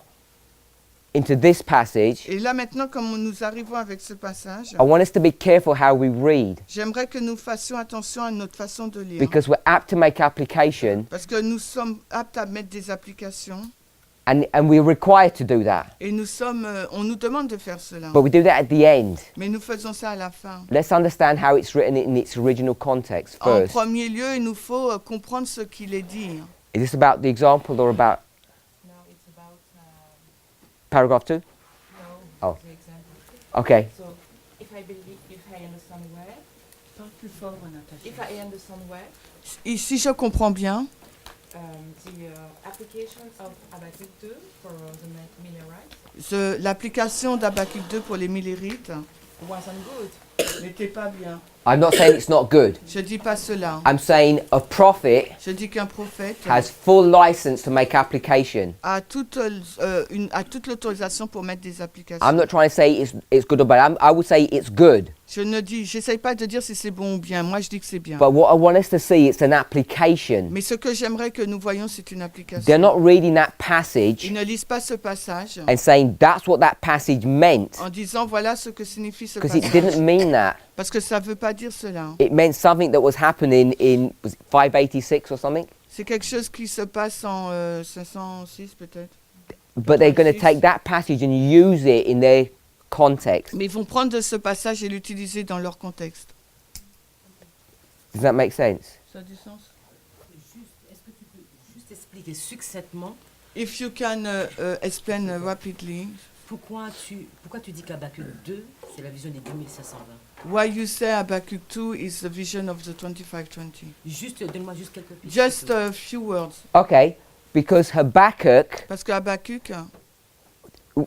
into this passage, Et là, maintenant, comme nous arrivons avec ce passage, I want us to be careful how we read j'aimerais que nous fassions attention à notre façon de lire. because we're apt to make application Parce que nous sommes aptes à mettre des applications And we're required to do that. Et on nous demande de faire cela. But we do that at the end. Mais nous faisons ça à la fin. Let's understand how it's written in its original context En first. premier lieu, il nous faut comprendre ce qu'il est dit. Is this about the example or about No, it's about paragraph 2? no, Oh. the example. Okay. So if I believe, if I understand well, Parle plus fort, Natacha. if I understand well, Si je comprends bien, the application of Habakkuk 2 for the Millerites l'application d'Habakkuk 2 pour les Millérites wasn't good. n'était pas bien. I'm not saying it's not good. Je dis pas cela. I'm saying a prophet Je dis qu'un prophète has full license to make application. a toute l'autorisation pour mettre des applications. I'm not trying to say it's good or bad. I would say it's good. J'essaye pas de dire si c'est bon ou bien. Moi, je dis que c'est bien. But what I want us to see, it's an application. Mais ce que j'aimerais que nous voyons, c'est une application. They're not reading that Ils passage ne lisent pas ce passage and saying that's what that passage meant, en disant voilà ce que signifie ce because it passage. didn't mean that. Parce que ça veut pas dire cela. It meant something that was happening in was it 586 or something. C'est quelque chose qui se passe en 506 peut-être. But they're going to take that passage and use it in their context. Mais ils vont prendre de ce passage et l'utiliser dans leur contexte. Does that make sense? Ça a du sens? Est-ce que tu peux juste expliquer succinctement If you can explain rapidly pourquoi tu dis qu'Habakkuk 2, c'est la vision des 2520? why you say Habakkuk 2 is the vision of the 2520. Juste, donne-moi juste quelques pistes. Just a few words. Okay, because Habakkuk, Parce que Habakkuk,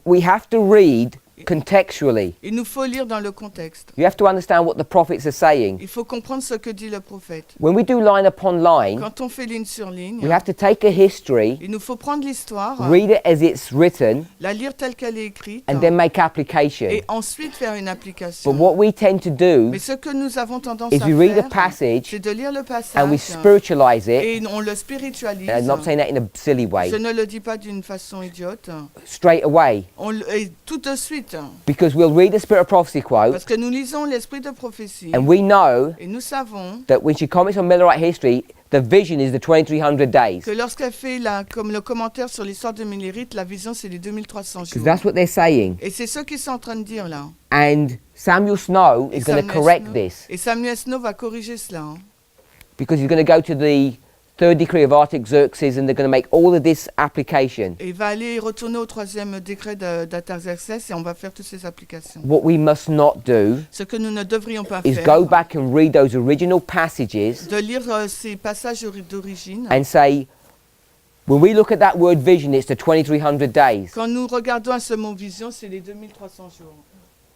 we have to read contextually. il nous faut lire dans le contexte. You have to understand what the prophets are saying. Il faut comprendre ce que dit le prophète. When we do line upon line, Quand on fait ligne sur ligne, we have to take a history, il nous faut prendre l'histoire, read it as it's written, la lire telle qu'elle est écrite, and then make application. et ensuite faire une application. But what we tend to do Mais ce que nous avons tendance is à we read a faire, passage c'est de lire le and we passage spiritualize it. et on le spiritualise. And I'm not saying that in a silly way. Je ne le dis pas d'une façon idiote. Straight away, Et tout de suite, because we'll read the Spirit of Prophecy quote, parce que nous lisons l'esprit de prophétie and we know et nous savons that when she comments on Millerite history, the vision is the 2300 days. que lorsqu'elle fait comme le commentaire sur l'histoire de Millérite, la vision c'est les 2300 Because jours. that's what they're saying. Et c'est ce qu'ils sont en train de dire là. And Samuel Snow Et is going to Samuel correct Snow- this, Et Samuel Snow va corriger cela. Hein. because he's going to go to the third decree of Artaxerxes and they're going to make all of this application. Et il va aller retourner au troisième décret d'Artaxerxès et on va faire toutes ces applications. What we must not do Ce que nous ne devrions pas is faire, go back and read those original passages de lire ces passages d'origine. and say, when we look at that word vision, it's the 2300 days. Quand nous regardons à ce mot vision, c'est les 2300 jours.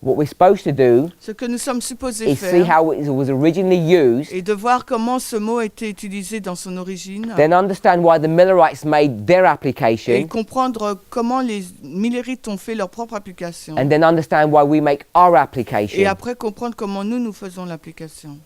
What we're supposed to do Ce que nous sommes supposés is see faire how it was originally used, et de voir comment ce mot a été utilisé dans son origine then understand why the Millerites made their et application, comprendre comment les Millérites ont fait leur propre application. and then understand why we make our Et application. après comprendre comment nous faisons l'application.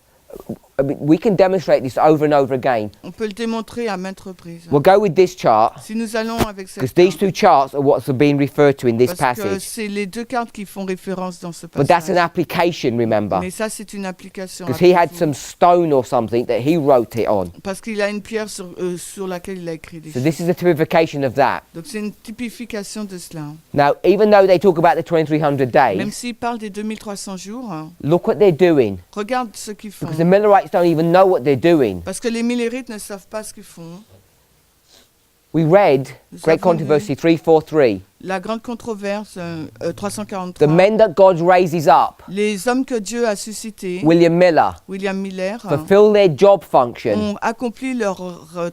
I mean, we can demonstrate this over and over again. On peut le démontrer à maintes reprises. We'll go with this chart, Si nous allons avec cette because these carte, two charts are what's being referred to in this parce que passage. c'est les deux cartes qui font référence dans ce But that's an passage. application, remember, Mais ça, c'est une application. because he had rappelez-vous. some stone or something that he wrote it on. Parce qu'il a une pierre sur laquelle il a écrit des So choses. this is a typification of that. Donc c'est une typification de cela. Now, even though they talk about the 2300 Même days, s'il parle des 2300 jours, look what they're doing, regarde ce qu'ils font. because the Millerites don't even know what they're doing. Parce que les Millérites ne savent pas ce qu'ils font. We read Nous Great avons Controversy 343. La grande controverse, The 343. men that God raises up, Les hommes que Dieu a suscités, William Miller, William Miller, fulfill their job function, ont accompli leur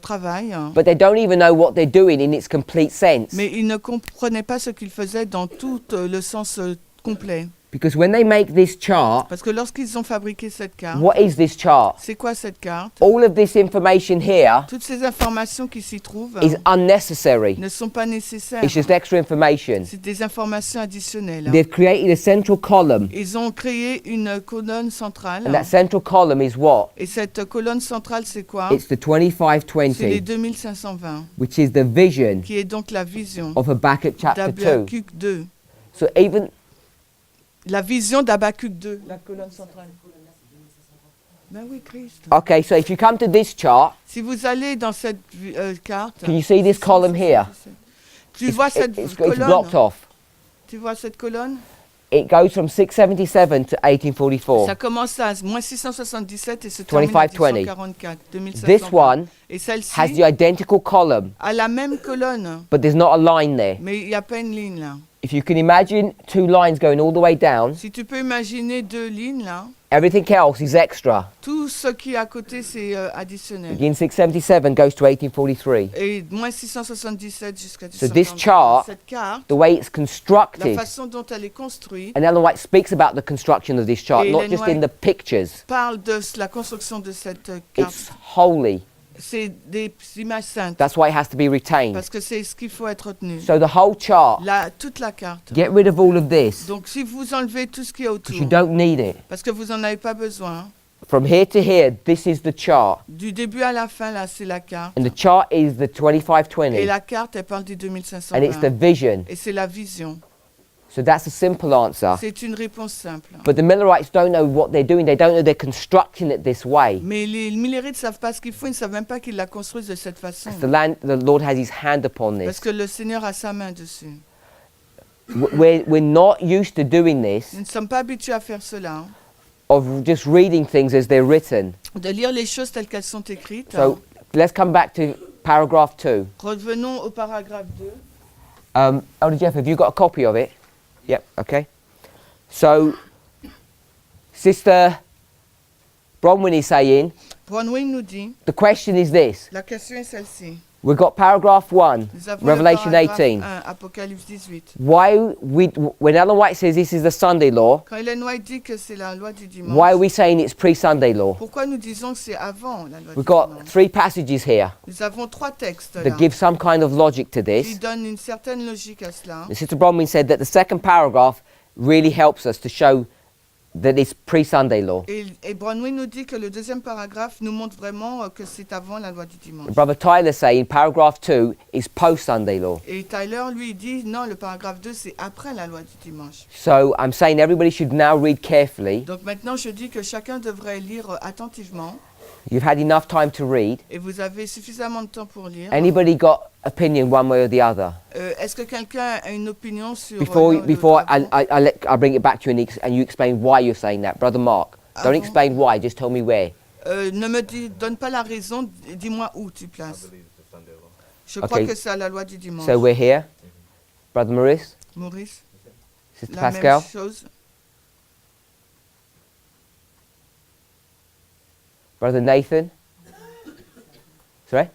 travail, but they don't even know what they're doing in its complete sense. mais ils ne comprenaient pas ce qu'ils faisaient dans tout le sens complet. Because when they make this chart, Parce que lorsqu'ils ont fabriqué cette carte, what is this chart? c'est quoi cette carte? All of this information here Toutes ces informations qui s'y trouvent is unnecessary. ne sont pas nécessaires. It's just extra information. C'est des informations additionnelles. They've created a central column, Ils ont créé une colonne centrale. and that central column is what? Et cette colonne centrale, c'est quoi? It's the C'est les 2520, 2520, which is the vision qui est donc la vision of Habakkuk chapter 2. d'Habakkuk 2. So even La vision d'Habakkuk 2, la colonne centrale. Ben oui, Christ. okay, so if you come to this chart, Si vous allez dans cette carte, can you see this column here? Tu vois cette it's colonne? blocked off. Tu vois cette colonne? It goes from 677 to 1844. Ça commence à moins 677 et se termine à 2520. 1844. This 2520. one Et has celle-ci the identical column, a la même colonne, but there's not a line there. mais il n'y a pas une ligne là. If you can imagine two lines going all the way down, Si tu peux imaginer deux lignes là, everything else is extra. tout ce qui est à côté c'est additionnel. Begin 677 goes to 1843. Et moins 677 jusqu'à So this 1844. chart, Cette carte, the way it's la constructed, façon dont elle est construite, and Ellen White speaks about the construction of this chart, Et not Ellen just in White the pictures. parle de la construction de cette carte. It's holy. C'est des images saintes, That's why it has to be retained. parce que c'est ce qu'il faut être retenu. So the whole chart, Toute la carte. get rid of all of this, Donc si vous enlevez tout ce qui est because you autour, don't need it. parce que vous n'en avez pas besoin, From here to here, this is the chart. du début à la fin, là, c'est la carte. And the chart is the Et 2520. la carte, elle parle du And it's the 2520. vision. Et c'est la vision. So that's a simple answer. C'est une réponse simple. But the Millerites don't know what they're doing. They don't know they're constructing it this way. Mais les Millerites ne savent pas ce qu'il faut, ils ne savent même pas qu'ils la construisent de cette façon. The Lord has his hand upon Parce this. que le Seigneur a sa main dessus. We're not used to doing this, Nous ne sommes pas habitués à faire cela, hein, of just reading things as they're written. de lire les choses telles qu'elles sont écrites. So let's come back to paragraph 2. Revenons au paragraphe 2. Elder Jeff, have you got a copy of it? Yep, okay. So, Sister Bronwyn is saying, Bronwyn nous dit, the question is this. la question est celle-ci. We've got paragraph 1, Nous avons Revelation le paragraphe 18. 1, Apocalypse 18. When Ellen White says this is the Sunday law, Quand Ellen White dit que c'est la loi du dimanche, why are we saying it's pre-Sunday law? pourquoi nous disons que c'est avant la loi We've du got dimanche? 3 passages here Nous avons 3 textes that là, give some kind of logic to qui this. donnent une certaine logique à cela. And Sister Bronwyn said that the second paragraph really helps us to show that it's pre-Sunday law. Et Bronwyn nous dit que le deuxième paragraphe nous montre vraiment que c'est avant la loi du dimanche. Brother Tyler saying paragraph 2 is post-Sunday law. Et Tyler, lui, dit non, le paragraphe 2, c'est après la loi du dimanche. So I'm saying everybody should now read carefully. Donc maintenant, je dis que chacun devrait lire attentivement. You've had enough time to read. Et vous avez suffisamment de temps pour lire. Anybody got opinion one way or the other? Est-ce que quelqu'un a une opinion sur... Before l'un ou before l'autre avant? I bring it back to you and you explain why you're saying that. Brother Mark, don't explain why, just tell me where. Ne me donne pas la raison, dis-moi où tu places. Je crois Okay. que c'est à la loi du dimanche. So we're here. Brother Maurice, Maurice, Sister la Pascal, même chose. Brother Nathan. Sorry?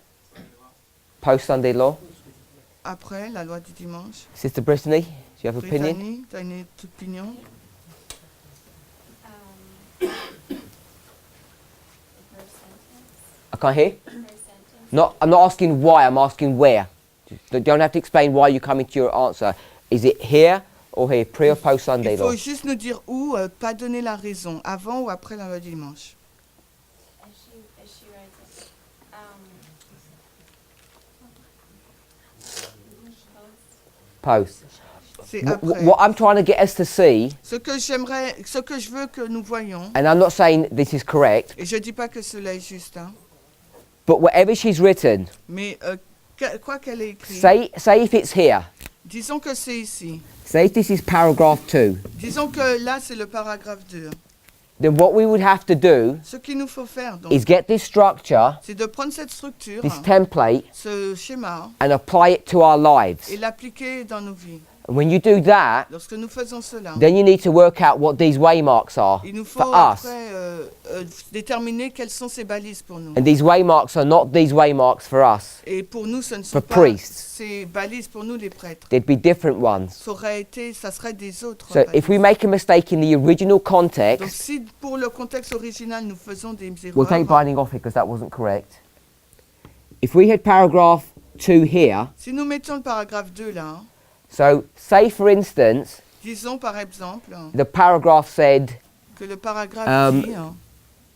Post-Sunday law. Après la loi du dimanche. Sister Brittany, do you have opinion? Brittany, tu as une opinion? I can't hear. I'm not asking why, I'm asking where. You don't have to explain why you come into your answer. Is it here or here, pre or post Sunday Il faut law? juste nous dire où, pas donner la raison, avant ou après la loi du dimanche. As she writes it. Post. C'est après. What I'm trying to get us to see, Ce que je veux que nous voyons, and I'm not saying this is correct, et je dis pas que cela est juste, hein, but whatever she's written, mais quoi qu'elle ait écrit, say if it's here, disons que c'est ici, say if this is paragraph 2, disons que là c'est le paragraphe 2. then what we would have to do Ce qu'il nous faut faire, donc, is get this structure, c'est de prendre cette structure, this template, ce schéma, and apply it to our lives. et l'appliquer dans nos vies. And when you do that, Lorsque nous faisons cela, then you need to work out what these waymarks are il nous faut for us. après déterminer quelles sont ces balises pour nous. And these waymarks are not these waymarks for us. Et pour nous, ce ne For sont pas priests. ces balises pour nous les prêtres. There'd be different ones. Ça serait des autres So balises. if we make a mistake in the original Donc context, si pour le contexte original nous faisons des we'll take erreurs, binding off it because that wasn't correct. If we had paragraph 2 here, si nous mettions le paragraphe 2 là, hein, so say for instance, disons par exemple the paragraph said, que le paragraphe dit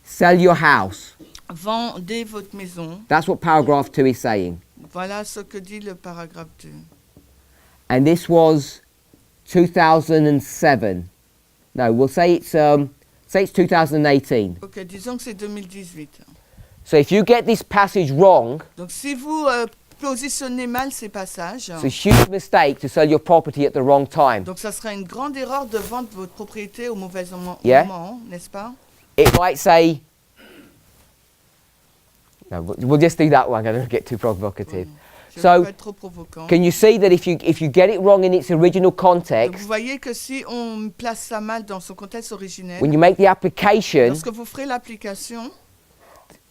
sell your house. vendez votre maison. That's what paragraph 2 is saying. Voilà ce que dit le paragraphe 2. And this was 2007. No, we'll say it's 2018. Ok, disons que c'est 2018. So if you get this passage wrong, Donc si vous positionner mal ces passages. It's a huge mistake to sell your property at the wrong time. Donc ça serait une grande erreur de vendre votre propriété au mauvais Yeah. moment, n'est-ce pas? It might say, no, we'll just do that one. I don't get too provocative. Je ne So, veux pas être trop provoquant. can you see that if you get it wrong in its original Donc context, vous voyez que si on place ça mal dans son contexte originel, when you make the application, lorsque vous ferez l'application,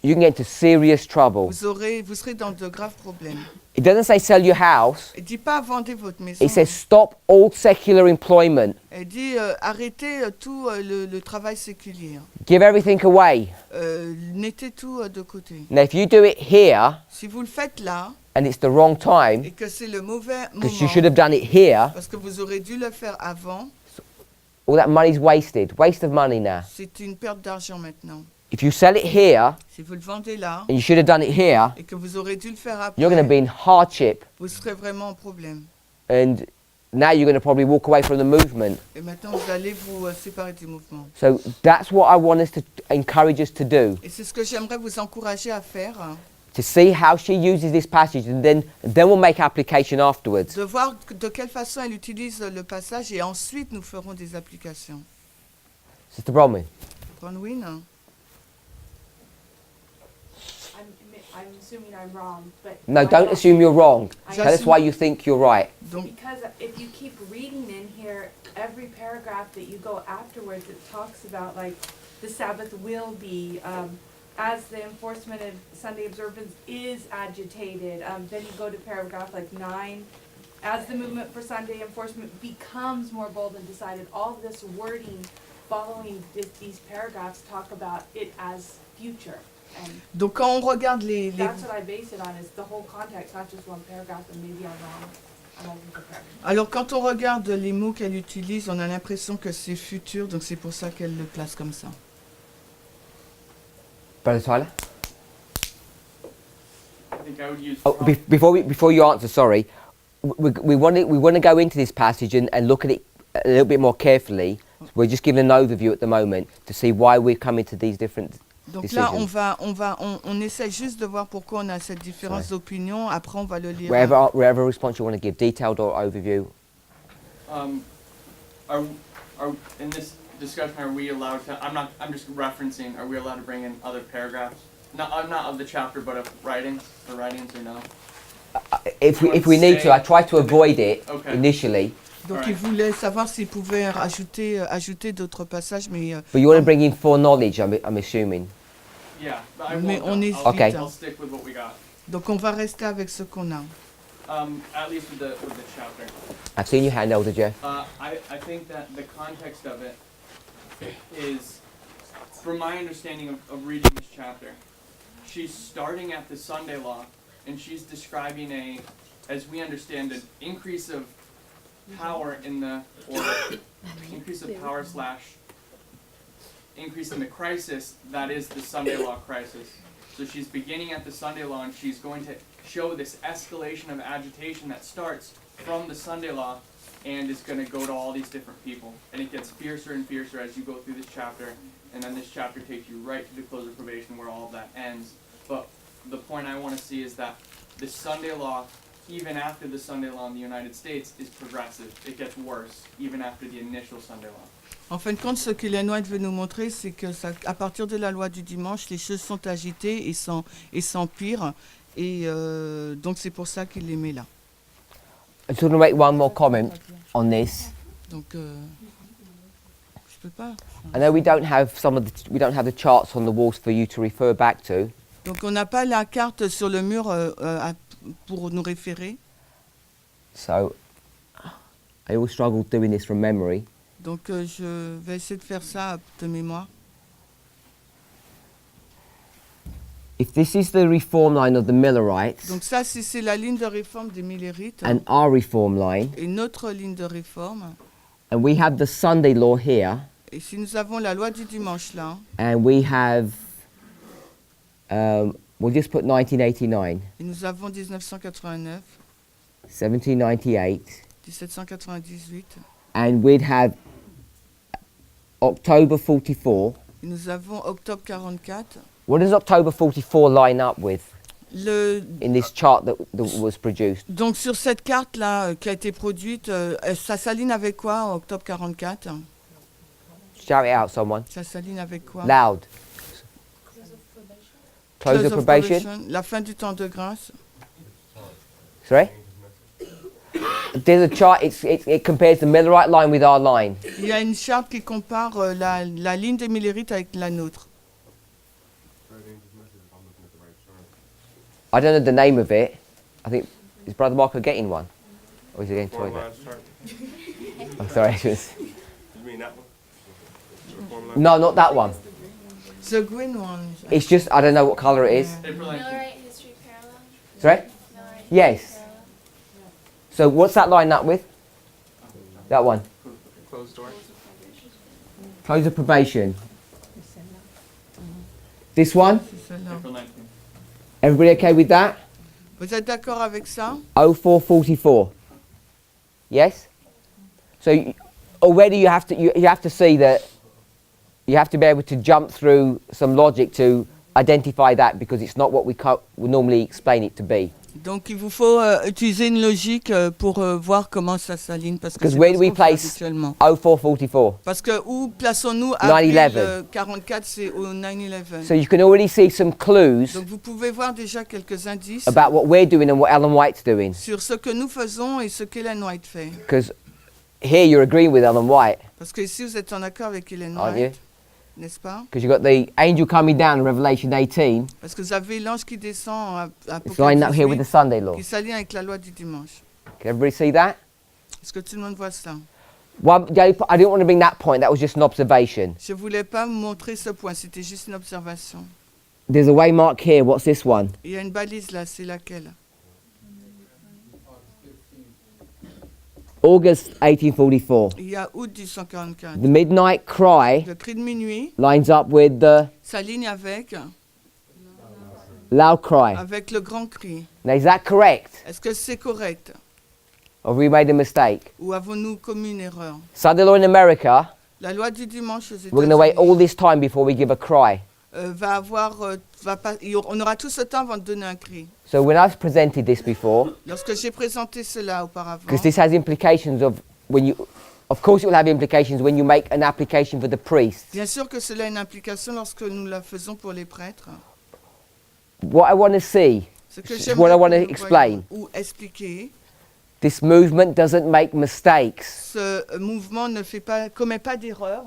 you can get into serious trouble. vous serez dans de graves problèmes. It doesn't say sell your house. Il ne dit pas vendez votre maison. It says stop all secular employment. Elle dit arrêtez tout le travail séculier. Give everything away. Mettez tout de côté. Now, if you do it here Si vous le faites là, and it's the wrong time, et que c'est le mauvais because you should have moment, done it here, parce que vous aurez dû le faire avant, all that money's wasted. Waste of money now. c'est une perte d'argent maintenant. If you sell it here Si vous le vendez là, and you should have done it here, et que vous aurez dû le faire you're going to après, be in hardship, vous serez vraiment en problème. and now you're going to probably walk away from the movement. Et maintenant, vous allez vous séparer du mouvement. So that's what I want us to encourage us to do, Et c'est ce que j'aimerais vous encourager à faire, to see how she uses this passage, and then we'll make application afterwards. de voir de quelle façon elle utilise le passage, et ensuite nous ferons des applications. Sister Bronwyn. Bronwyn, I'm assuming I'm wrong, but No, I don't assume you're wrong. I Tell us assume- why you think you're right. donc because if you keep reading in here, every paragraph that you go afterwards, it talks about like the Sabbath will be, as the enforcement of Sunday observance is agitated. Then you go to paragraph like 9, as the movement for Sunday enforcement becomes more bold and decided. All this wording following these paragraphs talk about it as future. And donc quand on regarde les that's what I base it on, is the whole context, not just one paragraph, and maybe I'm wrong. I'm open for correction. alors quand on regarde les mots qu'elle utilise, on a l'impression que c'est futur, donc c'est pour ça qu'elle le place comme ça. Brother Tyler? I think I would use. Oh, before you answer, sorry, we want to go into this passage and look at it a little bit more carefully. We're just giving an overview at the moment to see why we're coming to these different Donc là, decisions. on essaie juste de voir pourquoi on a cette différence d'opinion. Après, on va le lire. Wherever response you want to give, detailed or overview. Are in this discussion, are we allowed to? I'm just referencing. Are we allowed to bring in other paragraphs? Not of the chapter, but of writings or or no? If we need to, I try to avoid it Okay. initially. Donc Alright. il voulait savoir s'il pouvait ajouter d'autres passages, mais But you want to bring in foreknowledge, I'm assuming. Yeah, but I Mais won't. on though. hésite. Okay. I'll stick with what we got. donc on va rester avec ce qu'on a. At least with the chapter. I've seen your hand, Elder Jeff. I think that the context of it is, from my understanding of reading this chapter, she's starting at the Sunday law, and she's describing as we understand, an increase of power in the, or increase of power / increase in the crisis that is the Sunday law crisis. So she's beginning at the Sunday law, and she's going to show this escalation of agitation that starts from the Sunday law and is going to go to all these different people. And it gets fiercer and fiercer as you go through this chapter, and then this chapter takes you right to the close of probation where all of that ends. But the point I want to see is that the Sunday law, even after the Sunday law in the United States, is progressive. It gets worse, even after the initial Sunday law. En fin de compte, ce que White veut nous montrer, c'est que à partir de la loi du dimanche, les choses sont agitées et s'empirent. Et donc c'est pour ça qu'il les met là. I just want to make one more comment on this. Donc je peux pas. I know we don't have the charts on the walls for you to refer back to. Donc on n'a pas la carte sur le mur pour nous référer. So I always struggle doing this from memory. Donc je vais essayer de faire ça de mémoire. If this is the reform line of the Millerites Donc ça, c'est la ligne de réforme des Millerites and our reform line, et notre ligne de réforme. and we have the Sunday law here, Et si nous avons la loi du dimanche là, and we have, we'll just put 1989, et nous avons 1989, 1798, 1798, and we'd have October 44. et nous avons octobre 44. What does October 44 line up with? in this chart that was produced? Donc sur cette carte-là qui a été produite, ça s'aligne avec quoi en octobre 44? Shout it out, someone. Ça s'aligne avec quoi? Loud. Close of probation. La fin du temps de grâce. Sorry? There's a chart, it compares the Millerite line with our line. Il y a une charte qui compare la ligne des Millérites avec la nôtre. I don't know the name of it. I think, is Brother Marco getting one? Or is he going to toilet? Oh, sorry. You mean that one? No, not that one. The green one. It's just, I don't know what colour it is. Millerite history parallel. Sorry? Millerite Yes. history parallel. So what's that line up with? That one. Closed door. Close of probation. This one? C'est celle-là. Everybody okay with that? Vous êtes d'accord avec ça? 0444. Yes? So already you have to see that you have to be able to jump through some logic to identify that, because it's not what we would normally explain it to be. Donc il vous faut utiliser une logique pour voir comment ça s'aligne, parce que Because c'est where pas do we ce qu'on fait place habituellement. 0444? Parce que où plaçons-nous avril 9/11. 44, c'est au 9/11. So you can already see some clues Donc vous pouvez voir déjà quelques indices about what we're doing and what Ellen White's doing. sur ce que nous faisons et ce qu'Ellen White fait. Because here you're agreeing with Ellen White, Parce que ici vous êtes en accord avec Ellen aren't you? White, n'est-ce pas? Because you've got the angel coming down in Revelation 18. Parce que vous avez l'ange qui descend à It's lined up here with the Apocalypse Sunday law. 18, qui s'aligne avec la loi du dimanche. Can everybody see that? Est-ce que tout le monde voit ça? Well, I didn't want to bring that point. That was just an observation. Je voulais pas vous montrer ce point, c'était juste une observation. There's a waymark here. What's this one? Il y a une balise là, c'est laquelle? August 1844. Il y a août 1844. The midnight cry Le cri de minuit lines up with the s'aligne avec loud cry. le grand cri. Now, is that correct? Est-ce que c'est correct? Or have we made a mistake? Ou avons-nous commis une erreur? Sunday law in America, La loi du dimanche aux we're going to wait all États-Unis this time before we give a cry. on aura tout ce temps avant de donner un cri. So when I've presented this before, Lorsque j'ai présenté cela auparavant, because this has implications of when you, of course it will have implications when you make an application for the priest. bien sûr que cela a une implication lorsque nous la faisons pour les prêtres. What I want to see, Ce que what I j'aimerais want que to nous explain, voyions ou expliquer, this movement doesn't make mistakes. ce mouvement ne commet pas d'erreur.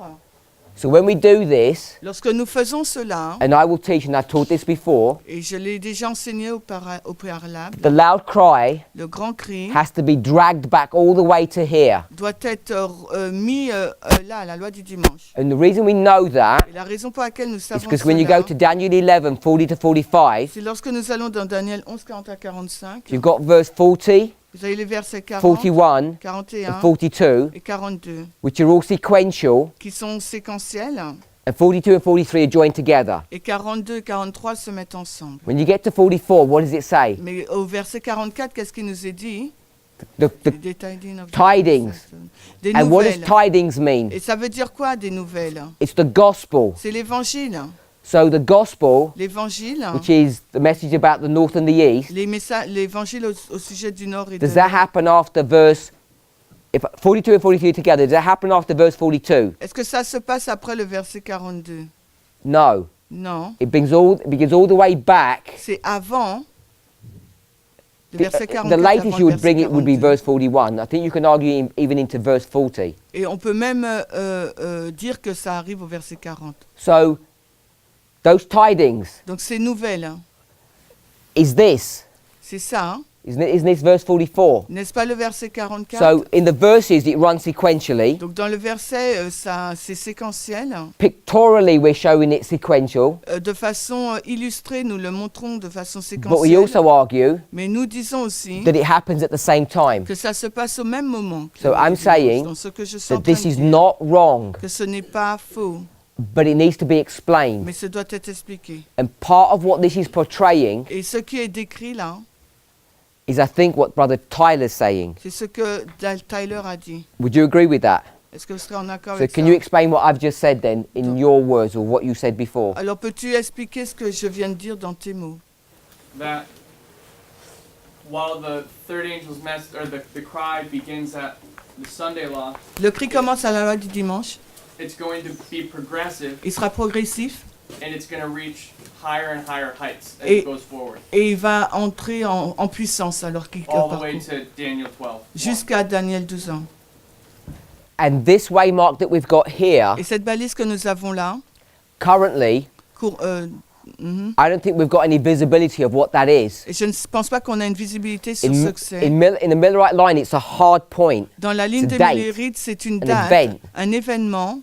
So when we do this, Lorsque nous faisons cela, and I will teach, and I taught this before, et je l'ai déjà enseigné au préalable, the loud cry le grand cri has to be dragged back all the way to here. doit être mis là, à la loi du dimanche. And the reason we know that Et la raison pour laquelle nous is savons because when you cela, go to Daniel 11, 40 to 45, c'est lorsque nous allons dans Daniel 11, 40 à 45, you've got verse 40, vous avez les versets 40, 41, 41 and 42, et 42, which are all sequential, qui sont séquentiels, and 42 and 43 are joined together. et 42 et 43 se mettent ensemble. When you get to 44, what does it say? Mais au verset 44, qu'est-ce qu'il nous est dit? The Des tidings of the tidings. Des And what does nouvelles. tidings mean? Et ça veut dire quoi, des nouvelles? It's the gospel. C'est l'évangile. So the gospel, L'évangile, which is the message about the north and the east, l'évangile au sujet du nord et de does that happen after verse, if 42 and 43 together, does that happen after verse 42? Est-ce que ça se passe après le verset 42? No. Non. It begins all the way back. C'est avant le The, verset 44. the latest avant you le would bring verset it would be 42. verse 41. I think you can argue even into verse 40. Et on peut même dire que ça arrive au verset 40. So those tidings, Donc c'est nouvelle. Hein. is this? C'est ça. Hein? Isn't this verse 44? N'est-ce pas le verset 44? So in the verses it runs sequentially. Donc dans le verset, c'est séquentiel. Pictorially we're showing it sequential. De façon illustrée, nous le montrons de façon But we séquentielle. also argue Mais nous disons aussi that it happens at the same time. que ça se passe au même moment. So I'm saying Donc ce que je suis en that train this de is dire, not wrong, que ce n'est pas faux, but it needs to be explained. mais ce doit être expliqué. And part of what this is portraying Et ce qui est décrit là, is, I think, what Brother Tyler's saying. c'est ce que Tyler a dit. Would you agree with that? Est-ce que vous serez en accord So avec can ça? you explain what I've just said then in your words or what you said before? Alors peux-tu expliquer ce que je viens de dire dans tes mots? that while the third angel's message, or the cry begins at the Sunday law, Le cri commence à la loi du dimanche, it's going to be progressive il sera progressif and it's going to reach higher and higher heights as Et- it goes forward. et il va entrer en puissance alors qu'il All the way parcourt to Daniel 12. jusqu'à Daniel 12 ans. And this waymark that we've got here, Et cette balise que nous avons là, currently, I don't think we've got any visibility of what that is. et je ne pense pas qu'on a une visibilité sur In, ce que c'est. in the Millerite line, it's a hard point. Dans la ligne it's de a date, Millérite, c'est une an date, event. un événement,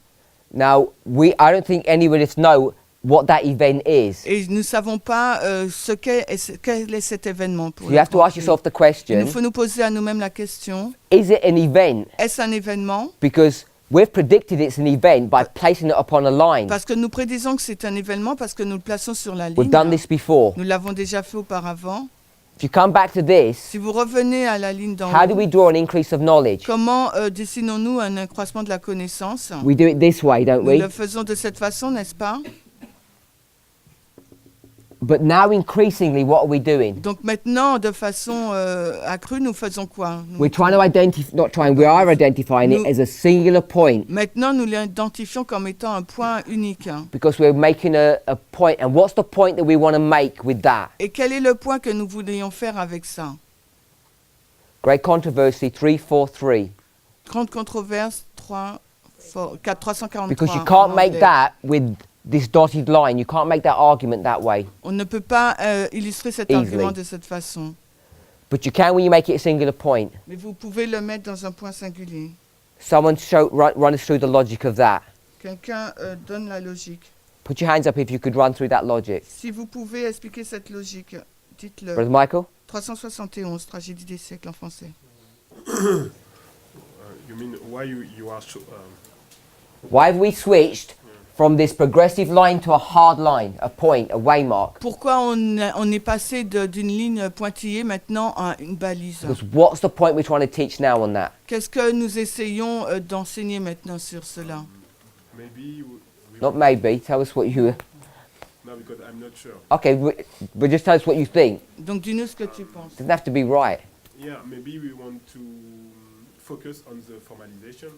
Now, I don't think any of us know what that event is. et nous ne savons pas quel est cet événement. Pour So you have to ask le yourself the Il question, nous faut nous poser à nous-mêmes la question, is it an event? est-ce un événement? Because we've predicted it's an event by placing it upon a line. Parce que nous prédisons que c'est un événement parce que nous le plaçons sur la We've ligne. done this before. Nous l'avons déjà fait auparavant. If you come back to this, Si vous revenez à la ligne d'en how do haut, we draw an increase of knowledge? comment dessinons-nous un accroissement de la connaissance? We do it this way, don't Nous we? le faisons de cette façon, n'est-ce pas? But now increasingly, what are we doing? Donc maintenant, de façon accrue, nous faisons quoi? We're trying to identify, not trying, we are identifying it as a singular point Maintenant, nous l'identifions comme étant un point unique. because we're making a point. And what's the point that we want to make with that? Et quel est le point que nous voudrions faire avec ça? Great controversy 343. Grande controverse 343. Because you en can't make anglais. that with this dotted line. You can't make that argument that way. On ne peut pas illustrer cet Easily. argument de cette façon. But you can when you make it a singular point. Mais vous pouvez le mettre dans un point singulier. Someone run us through the logic of that. Quelqu'un donne la logique. Put your hands up if you could run through that logic. Si vous pouvez expliquer cette logique, dites-le. Brother Michael? 371, tragédie des siècles en français. You mean why you are Why have we switched from this progressive line to a hard line, a point, a waymark? Pourquoi on est passé d'une ligne pointillée maintenant à une balise? Because what's the point we're trying to teach now on that? Qu'est-ce que nous essayons d'enseigner maintenant sur cela? maybe Not maybe. Tell us what you. no, because I'm not sure. Okay, but just tell us what you think. Donc dis-nous ce que tu penses. Doesn't have to be right. Yeah, maybe we want to focus on the formalization.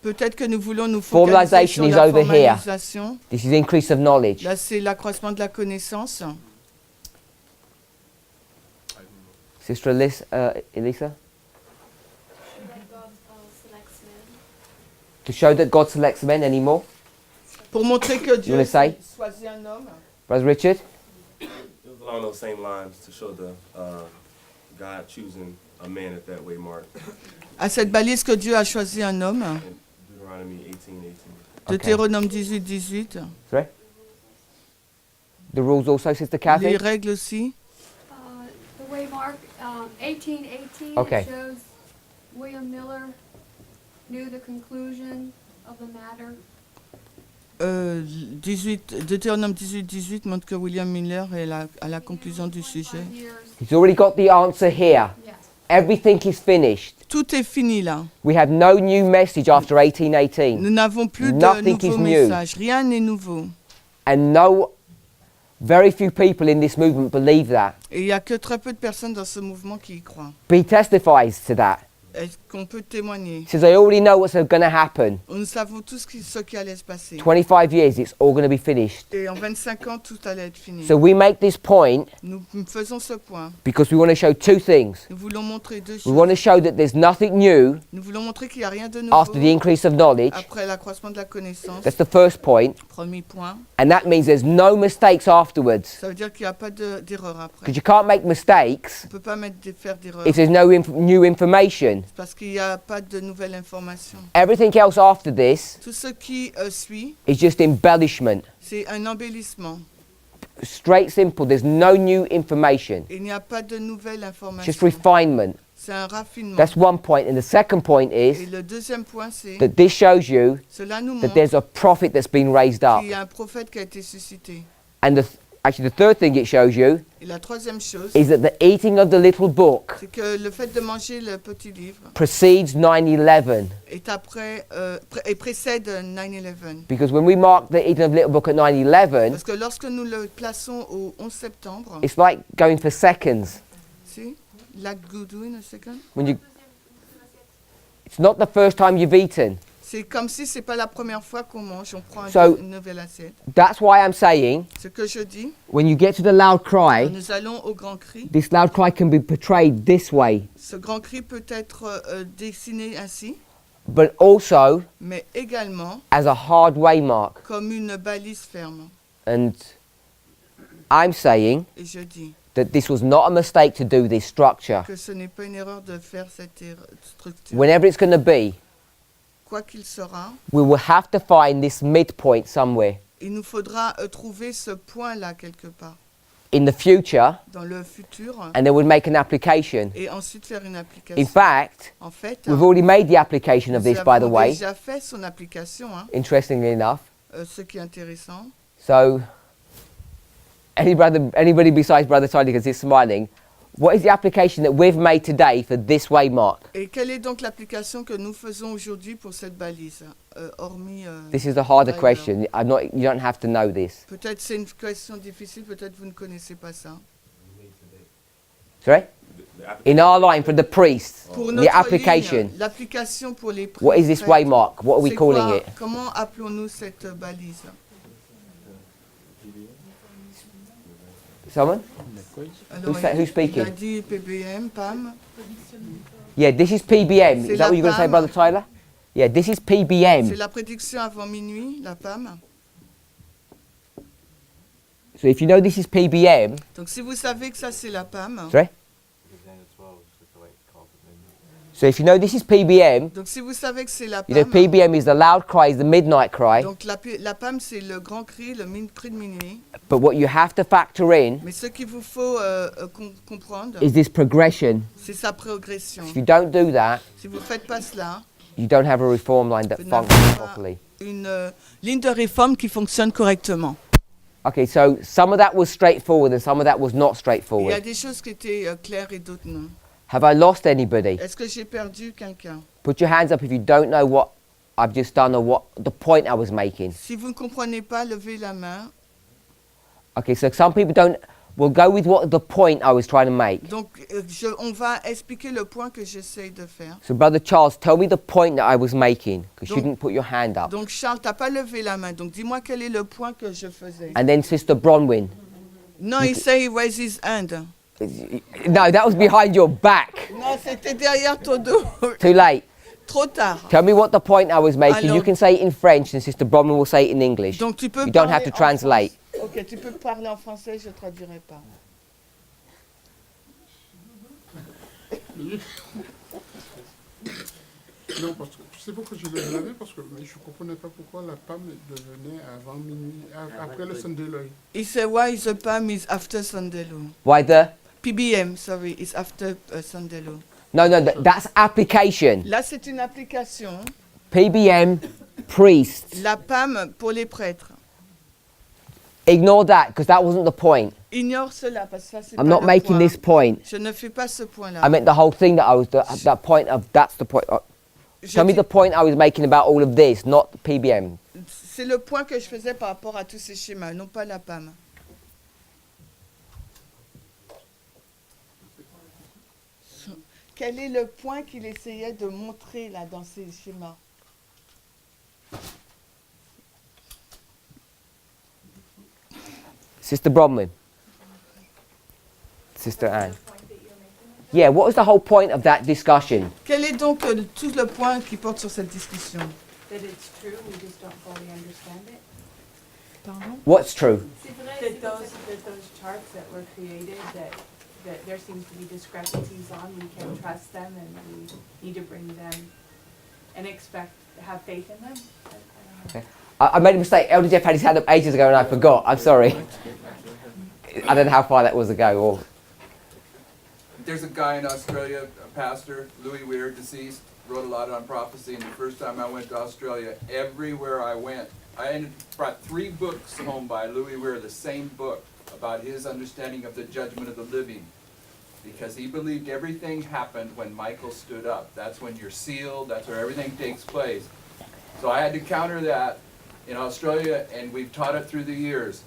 Peut-être que nous voulons nous focaliser Formalization sur is la over here. formalisation. This is increase of knowledge. Là, c'est l'accroissement de la connaissance. Sister Elisa? To show that God selects men anymore? Pour montrer que Dieu wanna say? choisit un homme. Brother Richard? It was along those same lines to show the God choosing a man at that way, Mark. À cette balise que Dieu a choisi un homme. In Deuteronomy 18:18. Deutéronome 18, 18. Sorry? The rules also, Sister Kathy? Les règles aussi. The way Mark 18:18 Okay. it shows William Miller knew the conclusion of the matter. Deutéronome 18, 18 montre que William Miller est à la conclusion du sujet. He's already got the answer here. Yes. Everything is finished. Tout est fini là. We have no new message after 1818. Nous n'avons plus de Nothing is nouveaux new. messages. Rien n'est nouveau. And very few people in this movement believe that. Et il n'y a que très peu de personnes dans ce mouvement qui y croient. But he testifies to that. Est-ce qu'on peut témoigner? He says, I already know what's going to happen. Nous savons tout ce qui allait se passer. 25 years, it's all going to be finished. Et en 25 ans, tout allait être fini. So we make this point Nous faisons ce point. because we want to show two things. Nous voulons montrer deux We choses. want to show that there's nothing new Nous voulons montrer qu'il n'y a rien de nouveau after the increase of knowledge. après l'accroissement de la connaissance. That's the first point. Premier point. And that means there's no mistakes afterwards. Ça veut dire qu'il n'y a pas d'erreur après. Because you can't make mistakes On ne peut pas faire d'erreur. if there's no new information. Parce qu'il n'y a pas de nouvelle information. Everything else after this Tout ce qui suit, is just embellishment. c'est un embellissement. Straight simple, there's no new information. Il n'y a pas de nouvelle Just information. refinement. C'est un raffinement. That's one point. And the second point Et is le deuxième point, c'est that this shows you cela nous that montre there's a prophet that's been raised up. qu'il y a un prophète qui a été suscité. And Actually, the third thing it shows you Et la troisième chose, is that the eating of the little book c'est que le fait de manger le petit livre precedes 9/11. est et précède 9/11. Because when we mark the eating of the little book at 9/11, Parce que lorsque nous le plaçons au 11 septembre, it's like going for seconds. see, like good in a second, It's not the first time you've eaten. c'est comme si c'est pas la première fois qu'on mange, on prend une nouvelle assiette. That's why I'm saying, Ce que je dis, when you get to the loud quand cry, nous allons au grand cri, this loud cry can be portrayed this way, ce grand cri peut être dessiné ainsi, but also mais également as a hard waymark. comme une balise ferme. And I'm saying Et je dis that this was not a mistake to do this structure. que ce n'est pas une erreur de faire cette structure. Whenever it's going to be, Quoi qu'il sera, we will have to find this midpoint somewhere. il nous faudra trouver ce point-là quelque part In the future, dans le futur and then we'll make an application. et ensuite faire une application. In fact, En fait, we've already made the application of nous this, by the avons way, déjà fait son application, hein, interestingly enough. ce qui est intéressant. So, anybody besides Brother Tony, because he's smiling, what is the application that we've made today for this waymark? Et quelle est donc l'application que nous faisons aujourd'hui pour cette balise, hormis This is the harder Bible? question. You don't have to know this. Peut-être c'est une question difficile, peut-être vous ne connaissez pas ça. Sorry? In our line for the priests, Pour the notre application. ligne, l'application pour les prêtres. What is this waymark? What are we C'est calling quoi? it? Comment appelons-nous cette balise? Someone? Alors, Who's il a speaking? dit PBM, PAM. Yeah, this is PBM. C'est Is that la what you're going to say, PAM. Brother Tyler? Yeah, this is C'est PBM. la prédiction avant minuit, la PAM. So if you know this is PBM, Donc si vous savez que ça c'est la PAM, sorry? So if you know this is PBM, donc si vous savez que c'est la you know PAM, PBM is the loud cry, is the midnight cry. donc la PAM c'est le grand cri, le cri de minuit. But what you have to factor in Mais ce qu'il vous faut comprendre, is this progression. c'est sa progression. If you don't do that, Si vous ne faites pas cela, you don't have a reform line that vous n'avez functions pas properly. une ligne de réforme qui fonctionne correctement. Okay, so some of that was straightforward and some of that was not Il y a straightforward. des choses qui étaient claires et d'autres non. Have I lost anybody? Est-ce que j'ai perdu quelqu'un? Put your hands up if you don't know what I've just done or what the point I was making. Si vous ne comprenez pas, levez la main. Okay, so some people don't. We'll go with what the point I was trying to make. Donc, on va expliquer le point que j'essaye de faire. So, Brother Charles, tell me the point that I was making, because you Donc- didn't put your hand up. Donc, Charles, tu n'as pas levé la main. Donc, dis-moi quel est le point que je faisais. And then Sister Bronwyn. Non, il say he raised his hand. No, that was behind your back. Non, c'était derrière ton dos. Too late. Trop tard. Tell me what the point I was making. You Alors- can say it in French, and Sister Bronwyn will say it in English. Donc, tu peux You don't parler have to en translate. français. Ok, tu peux parler en français, je ne traduirai pas. Non, parce que tu sais pourquoi je l'ai lavé, parce que je ne comprenais pas pourquoi la PAM devenait avant minuit, après le Sunday Loy. He said, why the PAM is after Sunday law? Why the? PBM, sorry, is after Sunday law. No, that's application. Là, c'est une application. PBM, priest. La PAM pour les prêtres. Ignore that, because that wasn't the point. Ignore cela, parce que ça, c'est I'm pas not le making point. this point. Je ne fais pas ce point-là. I meant the whole thing that I was, that point of, that's the point. Tell me the point I was making about all of this, not the PBM. C'est le point que je faisais par rapport à tous ces schémas, non pas la PAM. Quel est le point qu'il essayait de montrer là dans ces schémas? Sister Bronwyn. Sister Anne. Yeah, what was the whole point of that discussion? Quel est donc tout le point qui porte sur cette discussion? That it's true, we just don't fully understand it. Pardon? What's true? That those charts that were created, that there seems to be discrepancies on, we can't trust them, and we need to bring them and have faith in them. Okay. I made a mistake. Elder Jeff had his hand up ages ago and I forgot. I'm sorry. I don't know how far that was ago. Or There's a guy in Australia, a pastor, Louis Weir, deceased, wrote a lot on prophecy, and the first time I went to Australia, everywhere I went, brought 3 books home by Louis Weir, the same book, about his understanding of the judgment of the living. Because he believed everything happened when Michael stood up. That's when you're sealed, that's where everything takes place. So I had to counter that in Australia, and we've taught it through the years.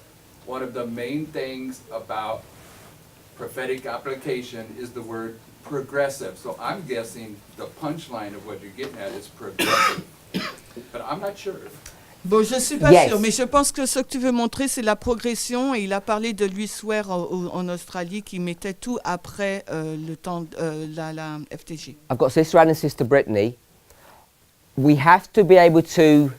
One of the main things about prophetic application is the word progressive. So I'm guessing the punchline of what you're getting at is progressive. But I'm not sure. Bon, je suis pas Yes. sûre, mais je pense que ce que tu veux montrer, c'est la progression. Et il a parlé de Louis Ware en Australie qui mettait tout après le temps, la FTG. I've got Sister Anne and Sister Brittany. We have to be able to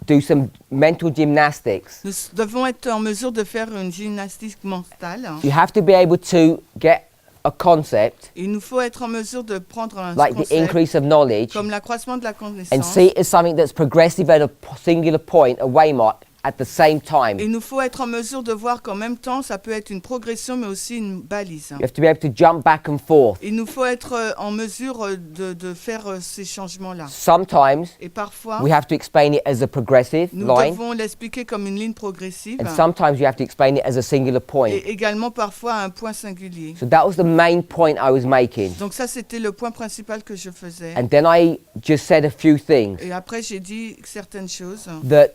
do some mental gymnastics. Nous devons être en mesure de faire une gymnastique mentale. You have to be able to get a concept, Il nous faut être en mesure de prendre un like the concept, increase of knowledge, comme l'accroissement de la and connaissance. see it as something that's progressive at a singular point, a waymark, at the same time. Il nous faut être en mesure de voir qu'en même temps, ça peut être une progression, mais aussi une balise. You have to be able to jump back and forth. Il nous faut être en mesure de faire ces changements-là. Sometimes Et parfois, we have to explain it as a progressive nous line, devons l'expliquer comme une ligne progressive. and sometimes you have to explain it as a singular point. Et également parfois un point singulier. So that was the main point I was making. Donc ça, c'était le point principal que je faisais. And then I just said a few things Et après, j'ai dit certaines choses. that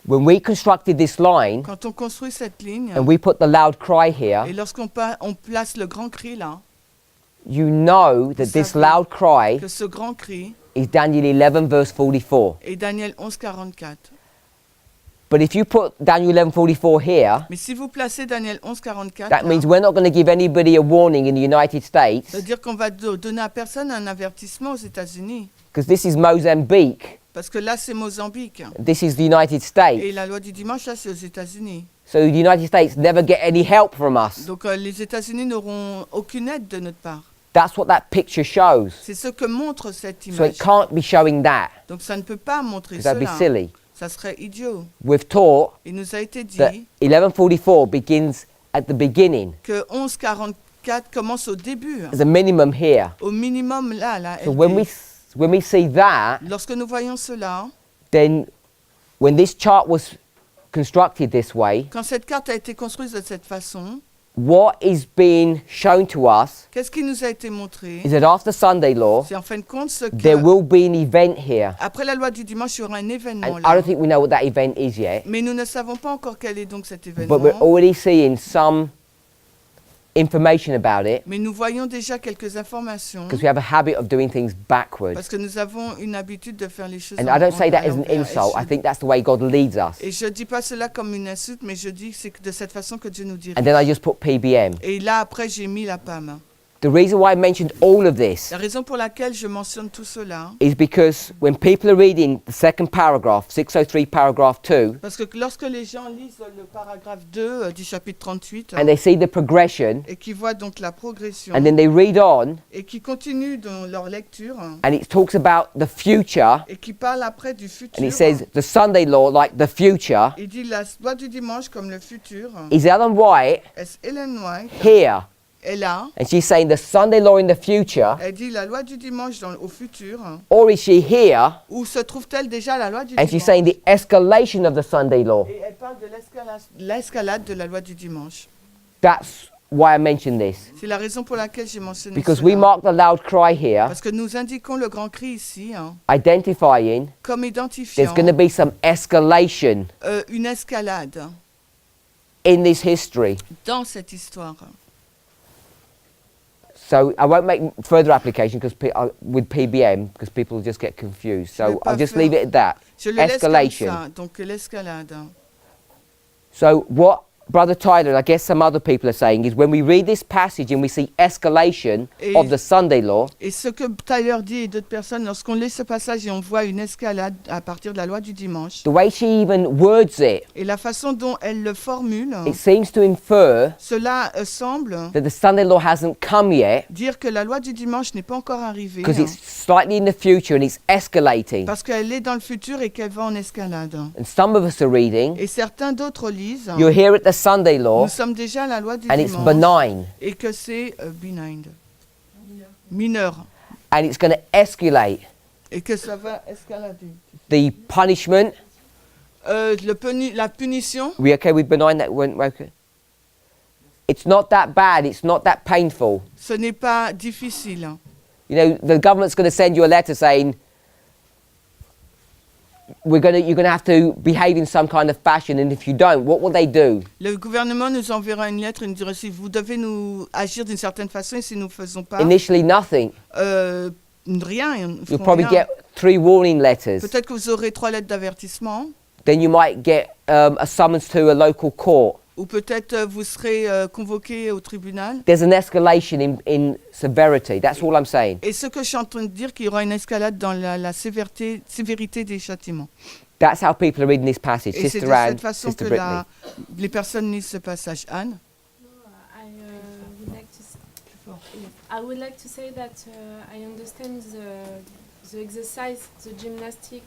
when we constructed this line Quand on construit cette ligne, and we put the loud cry here, et lorsqu'on on place le grand cri là, you know that this loud cry que ce grand cri is Daniel 11 verse 44. est Daniel 11, 44. But if you put Daniel 11:44 here, Mais si vous placez Daniel 11, 44, that means we're not going to give anybody a warning in the United States, c'est-à-dire qu'on va donner à personne un avertissement aux États-Unis. because this is Mozambique, Parce que là, c'est Mozambique. this is the United States. Et la loi du dimanche, là, c'est aux États-Unis. So the United States never get any help from us. Donc les États-Unis n'auront aucune aide de notre part. That's what that picture shows. C'est ce que montre cette So image. it can't be showing that, Donc ça ne peut pas montrer because that'd be cela. silly. Ça serait idiot. We've taught Il nous a été dit that 11:44 begins at the beginning. que 11, 44 commence au début. There's a minimum here. Au minimum là, là. So when we see that, Lorsque nous voyons cela, then when this chart was constructed this way, quand cette carte a été construite de cette façon, what is being shown to us qu'est-ce qui nous a été montré? is that after Sunday law, C'est en fin de compte ce que, there will be an event here. après la loi du dimanche, il y aura un événement And I là. don't think we know what that event is yet, Mais nous ne savons pas encore quel est donc cet but événement. we're already seeing some information about it, Mais nous voyons déjà quelques informations. because we have a habit of doing things backwards. Parce que nous avons une habitude de faire les choses And en I don't say that as an l'envers. insult. I think that's the way God leads us. Et je dis pas cela comme une insulte, mais je dis que c'est de cette façon que Dieu nous dirige. And then I just put PBM. Et là, après, j'ai mis la PAM. The reason why I mentioned all of this La raison pour laquelle je mentionne tout cela, is because when people are reading the second paragraph, 603 paragraph 2, parce que lorsque les gens lisent le paragraphe 2 du chapitre 38, and they see the progression, et qui voient donc la progression, and then they read on, et qui continuent dans leur lecture, and it talks about the future, et qui parlent après du futur, and it says the Sunday law, like the future, il dit la loi du dimanche comme le futur, is Ellen White est Ellen White, here? est là, And she's saying the Sunday law in the future, elle dit la loi du dimanche au futur, or is she here où se trouve-t-elle déjà la loi du and she's dimanche? saying the escalation of the Sunday law? Et elle parle de l'escalade de la loi du dimanche. That's why I mentioned this. C'est la raison pour laquelle j'ai mentionné Because cela. we mark the loud cry here, Parce que nous indiquons le grand cri ici, identifying comme there's identifiant going to be some escalation une escalade in this history. dans cette histoire. So I won't make further application because with PBM because people just get confused. Je vais So pas I'll just faire- leave it at that. Je le laisse comme Escalation. ça, donc l'escalade. So what Brother Tyler and I guess some other people are saying is when we read this passage and we see escalation Et- of the Sunday law, Et ce que Tyler dit et d'autres personnes, lorsqu'on lit ce passage et on voit une escalade à partir de la loi du dimanche, the way she even words it, et la façon dont elle le formule, it seems to infer cela semble that the Sunday law hasn't come yet dire que la loi du dimanche n'est pas encore arrivée, because it's slightly in the future and it's escalating. parce qu'elle est dans le futur et qu'elle va en escalade. And some of us are reading, Et certains d'autres lisent, you're here at the Sunday law nous sommes déjà à la loi du and it's dimanche, benign et que c'est benign, mineur, and it's going to escalate. et que ça va escalader. The punishment La punition, We okay with benign that when okay? It's not that bad, it's not that painful. ce n'est pas difficile. You know, the government's going to send you a letter saying you're going to have to behave in some kind of fashion, and if you don't, what will they do? Le gouvernement nous enverra une lettre et nous dira si vous devez nous agir d'une certaine façon et si nous ne faisons pas, Initially nothing. rien. Ils You'll feront probably rien. get 3 warning letters. Peut-être que vous aurez 3 lettres d'avertissement, Then you might get a summons to a local court. ou peut-être vous serez convoqué au tribunal. There's an escalation in severity. That's all I'm saying. Et ce que je suis en train de dire, qu'il y aura une escalade dans la sévérité des châtiments. That's how people are reading this passage. Et c'est Sister de Anne, cette façon Sister que Brittany. les personnes lisent ce passage. Anne? I would like to say that I understand the exercise, the gymnastic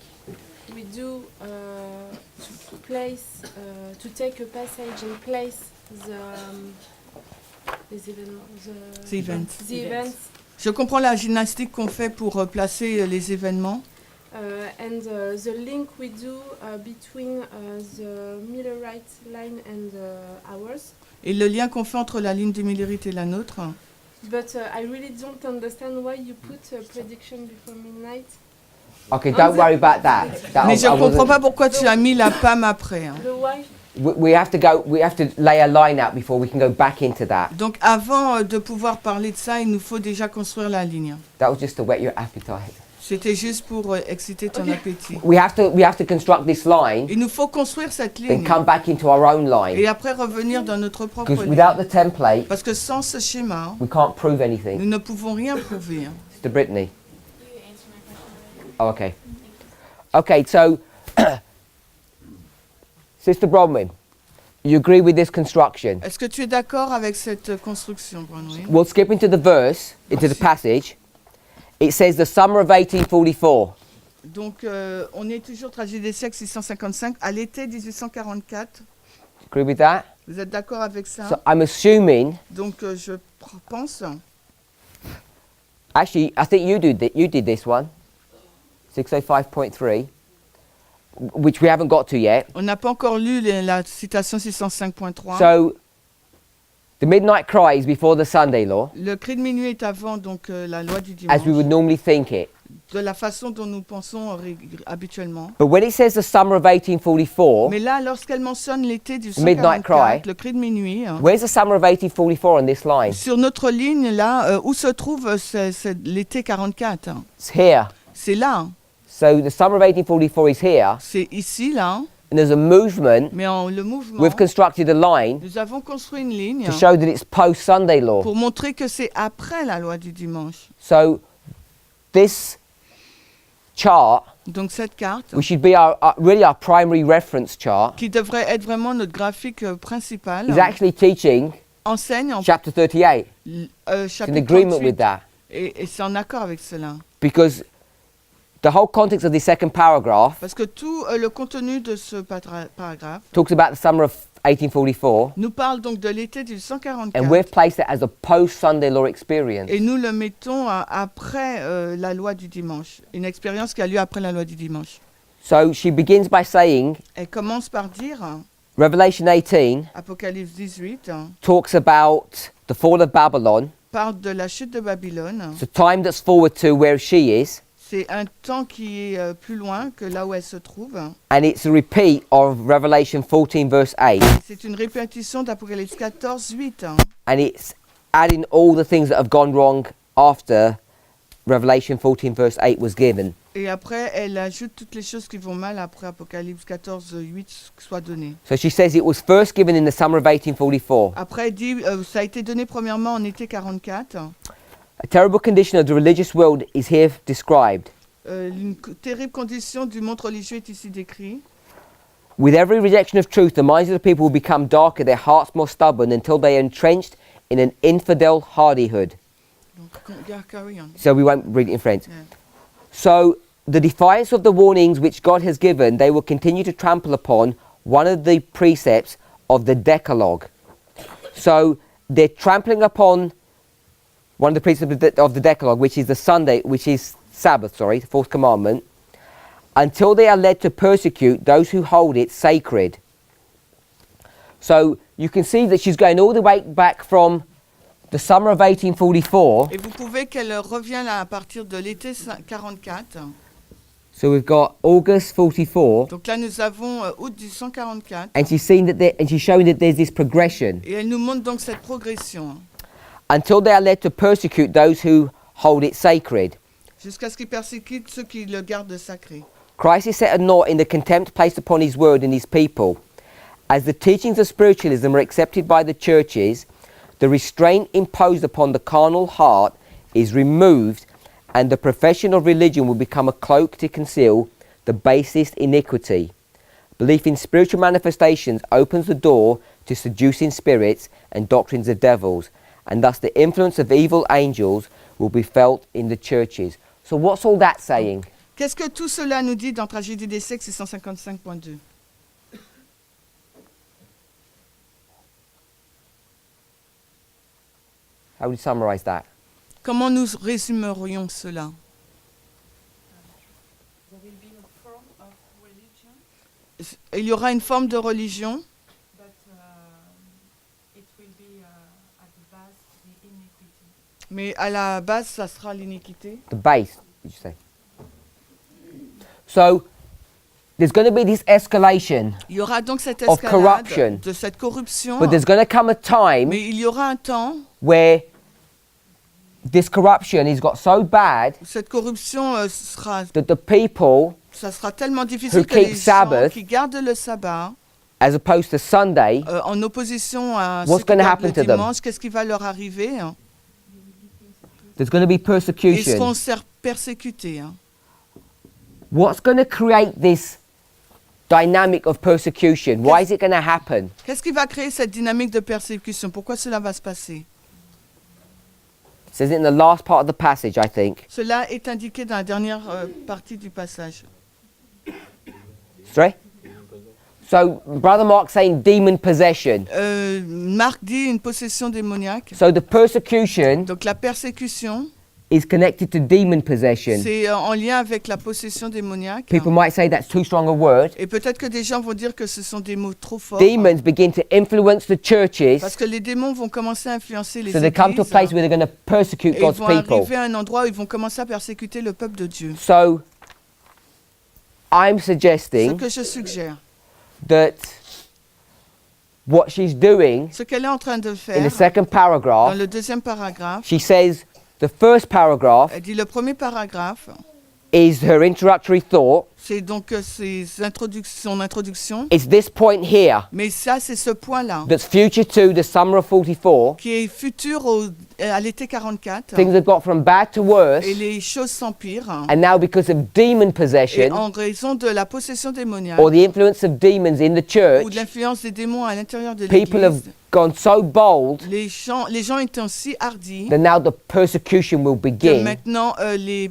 we do to place, to take a passage and place les événements, the events. Je comprends la gymnastique qu'on fait pour placer les événements. And the link we do between the Millerite line and ours. Et le lien qu'on fait entre la ligne du Millerite et la nôtre. But I really don't understand why you put a prediction before midnight. Okay, don't worry about that. Mais je ne comprends pas pourquoi tu as mis la PAM après. Hein. The why? We have to lay a line out before we can go back into that. Donc avant de pouvoir parler de ça, il nous faut déjà construire la ligne. That was just to whet your appetite. C'était juste pour exciter ton appétit. We have to construct this line. Il nous faut construire cette Then ligne. come back into our own line. Et après revenir dans notre propre Because ligne. without the template, Parce que sans ce schéma, we can't prove nous anything. ne pouvons rien prouver. Hein. Sister Brittany. Oh, okay. Okay, so Sister Bronwyn, you agree with this construction? Est-ce que tu es d'accord avec cette construction, Bronwyn? We'll skip into the verse, into the passage. It says the summer of 1844. Donc on est toujours tragédie des siècles 655 à l'été 1844. Agree with that? Vous êtes d'accord avec ça? So I'm assuming. Donc je pense. Actually, I think you did this one. 605.3, which we haven't got to yet. On n'a pas encore lu la citation 605.3. So, the midnight cry is before the Sunday law, Le cri de minuit est avant donc la loi du dimanche. as we would normally think it. De la façon dont nous pensons habituellement. But when it says the summer of 1844, Mais là, lorsqu'elle mentionne l'été du Midnight 144, cry, le cri de minuit, hein, where's the summer of 1844 on this line? sur notre ligne là, où se trouve l'été 44? Hein. It's here. C'est là. Hein. So the summer of 1844 is here, C'est ici là. Hein. and there's a movement. Mais le mouvement, We've constructed a line nous avons construit une ligne to show that it's post-Sunday law. pour montrer que c'est après la loi du dimanche. So this chart, Donc cette carte, which should be really our primary reference chart, qui devrait être vraiment notre graphique principal, is actually teaching enseigne en chapter 38. It's in chapitre agreement 38. with that. Et c'est en accord avec cela. Because the whole context of the second paragraph Parce que tout le contenu de ce paragraphe talks about the summer of 1844, nous parle donc de l'été du 144. and we've placed it as a post-Sunday law experience. Et nous le mettons après la loi du dimanche. Une expérience qui a lieu après la loi du dimanche. So she begins by saying, Elle commence par dire, Revelation 18 Apocalypse 18, talks about the fall of Babylon. parle de la chute de Babylone. It's a time that's forward to where she is, C'est un temps qui est plus loin que là où elle se trouve. and it's a repeat of Revelation 14 verse 8, C'est une répétition d'Apocalypse 14, 8. and it's adding all the things that have gone wrong after Revelation 14 verse 8 was given. Et après, elle ajoute toutes les choses qui vont mal après Apocalypse 14, 8 soit donné. So she says it was first given in the summer of 1844. Après, elle dit, ça a été donné premièrement en été 44. A terrible condition of the religious world is here described. Une terrible condition du monde religieux est ici décrit. With every rejection of truth, the minds of the people will become darker, their hearts more stubborn, until they are entrenched in an infidel hardihood. Donc, carry on. So we won't read it in French. Yeah. So the defiance of the warnings which God has given, they will continue to trample upon one of the precepts of the Decalogue. So they're trampling upon one of the precepts of the Decalogue, which is the fourth commandment, until they are led to persecute those who hold it sacred. So you can see that she's going all the way back from the summer of 1844. Et vous pouvez qu'elle revient là à partir de l'été 44. So we've got August 44, Donc là, nous avons août du 144. and she's showing that there's this progression Et elle nous montre donc cette progression. until they are led to persecute those who hold it sacred. Jusqu'à ce qu'il persécute ceux qui le gardent sacré. Christ is set a naught in the contempt placed upon his word and his people. As the teachings of spiritualism are accepted by the churches, the restraint imposed upon the carnal heart is removed, and the profession of religion will become a cloak to conceal the basest iniquity. Belief in spiritual manifestations opens the door to seducing spirits and doctrines of devils, and thus the influence of evil angels will be felt in the churches. So what's all that saying? Qu'est-ce que tout cela nous dit dans Tragédie des sexes et 155.2? How would you summarize that? Comment nous résumerions cela? Il y aura une forme de religion, mais à la base, ça sera l'iniquité. The base, did you say? So there's going to be this escalation Il y aura donc cette of escalade corruption, de cette corruption, but there's going to come a time mais il y aura un temps where this corruption has got so bad où cette corruption sera, that the people, ça sera tellement difficile who que les keep gens Sabbath, qui gardent le sabbat, as opposed to Sunday, en opposition à what's ceux qui gonna gardent happen le to them? dimanche, qu'est-ce qui va leur arriver? there's going to be Ils persecution. seront persécutés. What's going to create this dynamic of persecution? Why is it going to happen? Qu'est-ce qui va créer cette dynamique de persécution? Pourquoi cela va se passer? It says it in the last part of the passage, I think. Cela est indiqué dans la dernière partie du passage. Sorry? So, Brother Mark saying demon possession. Marc dit une possession démoniaque. So the persecution Donc la persécution, is connected to demon possession. c'est en lien avec la possession démoniaque. People might say that's too strong a word. Et peut-être que des gens vont dire que ce sont des mots trop forts. Demons begin to influence the churches, Parce que les démons vont commencer à influencer les so they come to a églises. place where they're going to persecute Et ils God's vont people. arriver à un endroit où ils vont commencer à persécuter le peuple de Dieu. So I'm Ce suggesting que je suggère, that what she's doing ce qu'elle est en train de in faire, the second dans paragraph, le deuxième paragraphe, she says the first paragraph elle dit le premier paragraphe, is her introductory thought. c'est donc son introduction. It's this point here Mais ça, c'est ce point-là, that's future to the summer of 44. qui est futur à l'été 44. Things have got from bad to worse, Et les choses s'empirent. and now because of demon Et possession en raison de la possession démoniaque, or the influence of demons in the ou church, de l'influence des démons à l'intérieur de people have l'Église, gone so bold les gens étant si hardis that now the persecution will que begin, maintenant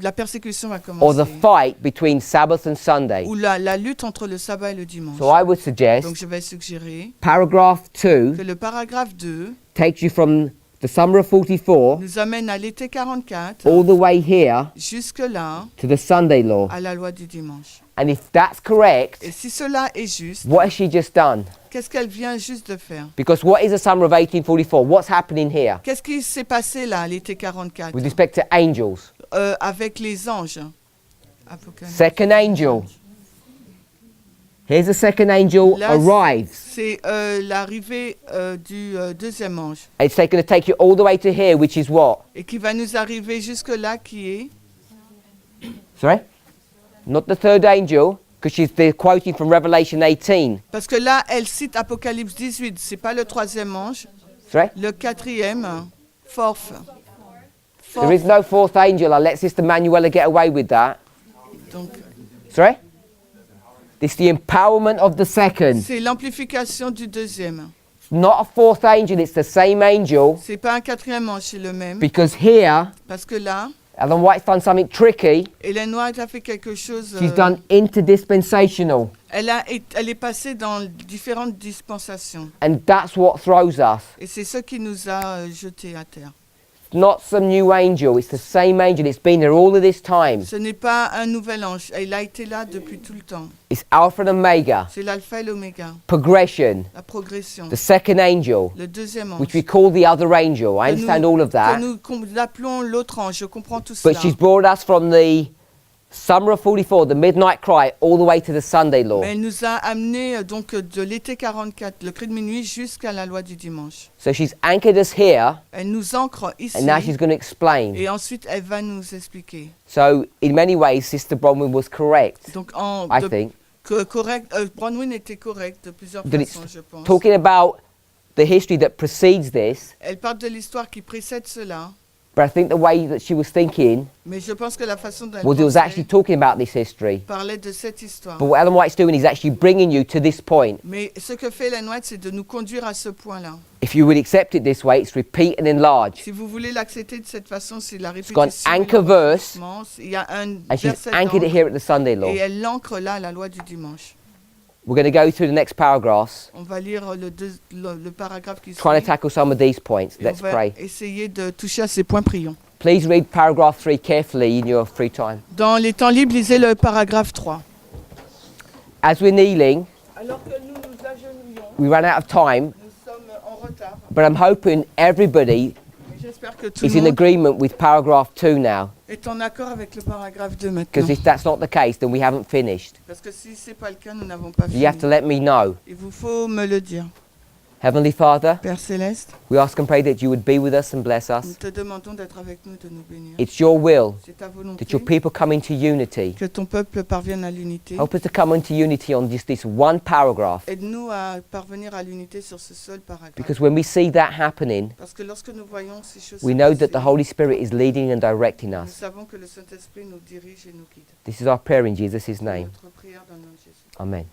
la persécution va or commencer. the fight between Sabbath and Sunday. Ou la lutte entre le sabbat et le dimanche. So I would suggest Donc je vais suggérer paragraph 2 que le paragraphe 2 takes you from the summer of 44 nous amène à l'été 44 all the way here jusque-là to the Sunday law. à la loi du dimanche. And if that's correct, Et si cela est juste, what has she just done? qu'est-ce qu'elle vient juste de faire? Because what is the summer of 1844? What's happening here Qu'est-ce qui s'est passé là, à l'été 44, with respect to angels? avec les anges? Apocalypse. Second angel. Here's the second angel Là, arrives. c'est l'arrivée du deuxième ange. It's going to take you all the way to here, which is what? Et qui va nous arriver jusque-là, qui est... Sorry? Not the third angel, because they're quoting from Revelation 18. Parce que là, elle cite Apocalypse 18, c'est pas le troisième ange. Sorry? Le quatrième, fourth. There is no fourth angel. I'll let Sister Manuela get away with that. Donc, Sorry? It's the empowerment of the second. c'est l'amplification du deuxième. Not a fourth angel, it's the same angel. C'est pas un quatrième ange, c'est le même. Because here, Parce que là, Ellen White's done something tricky. Hélène White a fait quelque chose. She's done interdispensational. Elle est passée dans différentes dispensations. And that's what throws us. Et c'est ce qui nous a jetés à terre. not some new angel. It's the same angel. It's been there all of this time. Ce n'est pas un nouvel ange. Il a été là depuis tout le temps. It's Alpha and Omega. C'est l'alpha et l'oméga. Progression. La progression. The second angel, Le deuxième ange. which we call the other angel. I understand all of that. Que nous appelons l'autre ange. Je comprends tout cela. But she's brought us from the summer of 44, the midnight cry, all the way to the Sunday law. Mais elle nous a amené donc de l'été 44, le cri de minuit, jusqu'à la loi du dimanche. So she's anchored us here, Elle nous ancre ici. and now she's going to explain. Et ensuite, elle va nous expliquer. So in many ways, Sister Bronwyn was correct, Donc, I think. Bronwyn était correct de plusieurs That façons, je pense. talking about the history that precedes this, Elle parle de l'histoire qui précède cela, but I think the way that she was thinking mais je pense que la façon dont elle was it was pensait actually talking about this history. parlait de cette histoire. But what Ellen White's doing is actually bringing you to this point. Mais ce que fait Ellen White, c'est de nous conduire à ce point-là. If you would accept it this way, it's repeat and enlarge. Si vous voulez l'accepter de cette façon, c'est la It's got répétition. an et anchor verse, l'enrichissement. Il y a un and she's verset anchored it d'encre, here at the Sunday law. et elle l'ancre là, la loi du dimanche. We're going to go through the next paragraphs, On va lire le paragraphe qui suit. trying to tackle some of these points. Et Let's on va pray. essayer de toucher à ces points, prions. Please read paragraph 3 carefully in your free time. Dans les temps libres, lisez le paragraphe 3. As we're kneeling, Alors que nous nous agenouillons, we ran out of time, nous sommes en retard. but I'm hoping everybody Mais j'espère que tout is le in monde agreement with paragraph 2 now. est en accord avec le paragraphe 2 Because maintenant. if that's not the case, then we haven't finished. Parce que si ce n'est pas le cas, nous n'avons pas You have fini. to let me know. Il vous faut me le dire. Heavenly Father, Père Céleste, we ask and pray that you would be with us and bless nous us. te demandons d'être avec nous, de nous bénir. It's your will C'est ta volonté that your people come into unity. que ton peuple parvienne à l'unité. Help us to come into unity on just this one paragraph. Aide-nous à parvenir à l'unité sur ce seul paragraphe. Because when we see that happening, Parce que lorsque nous voyons ces choses we know that se the Holy Spirit is leading and directing nous us. savons que le Saint-Esprit nous dirige et nous guide. This is our prayer in Jesus' name. Notre prière dans le nom de Jésus. Amen.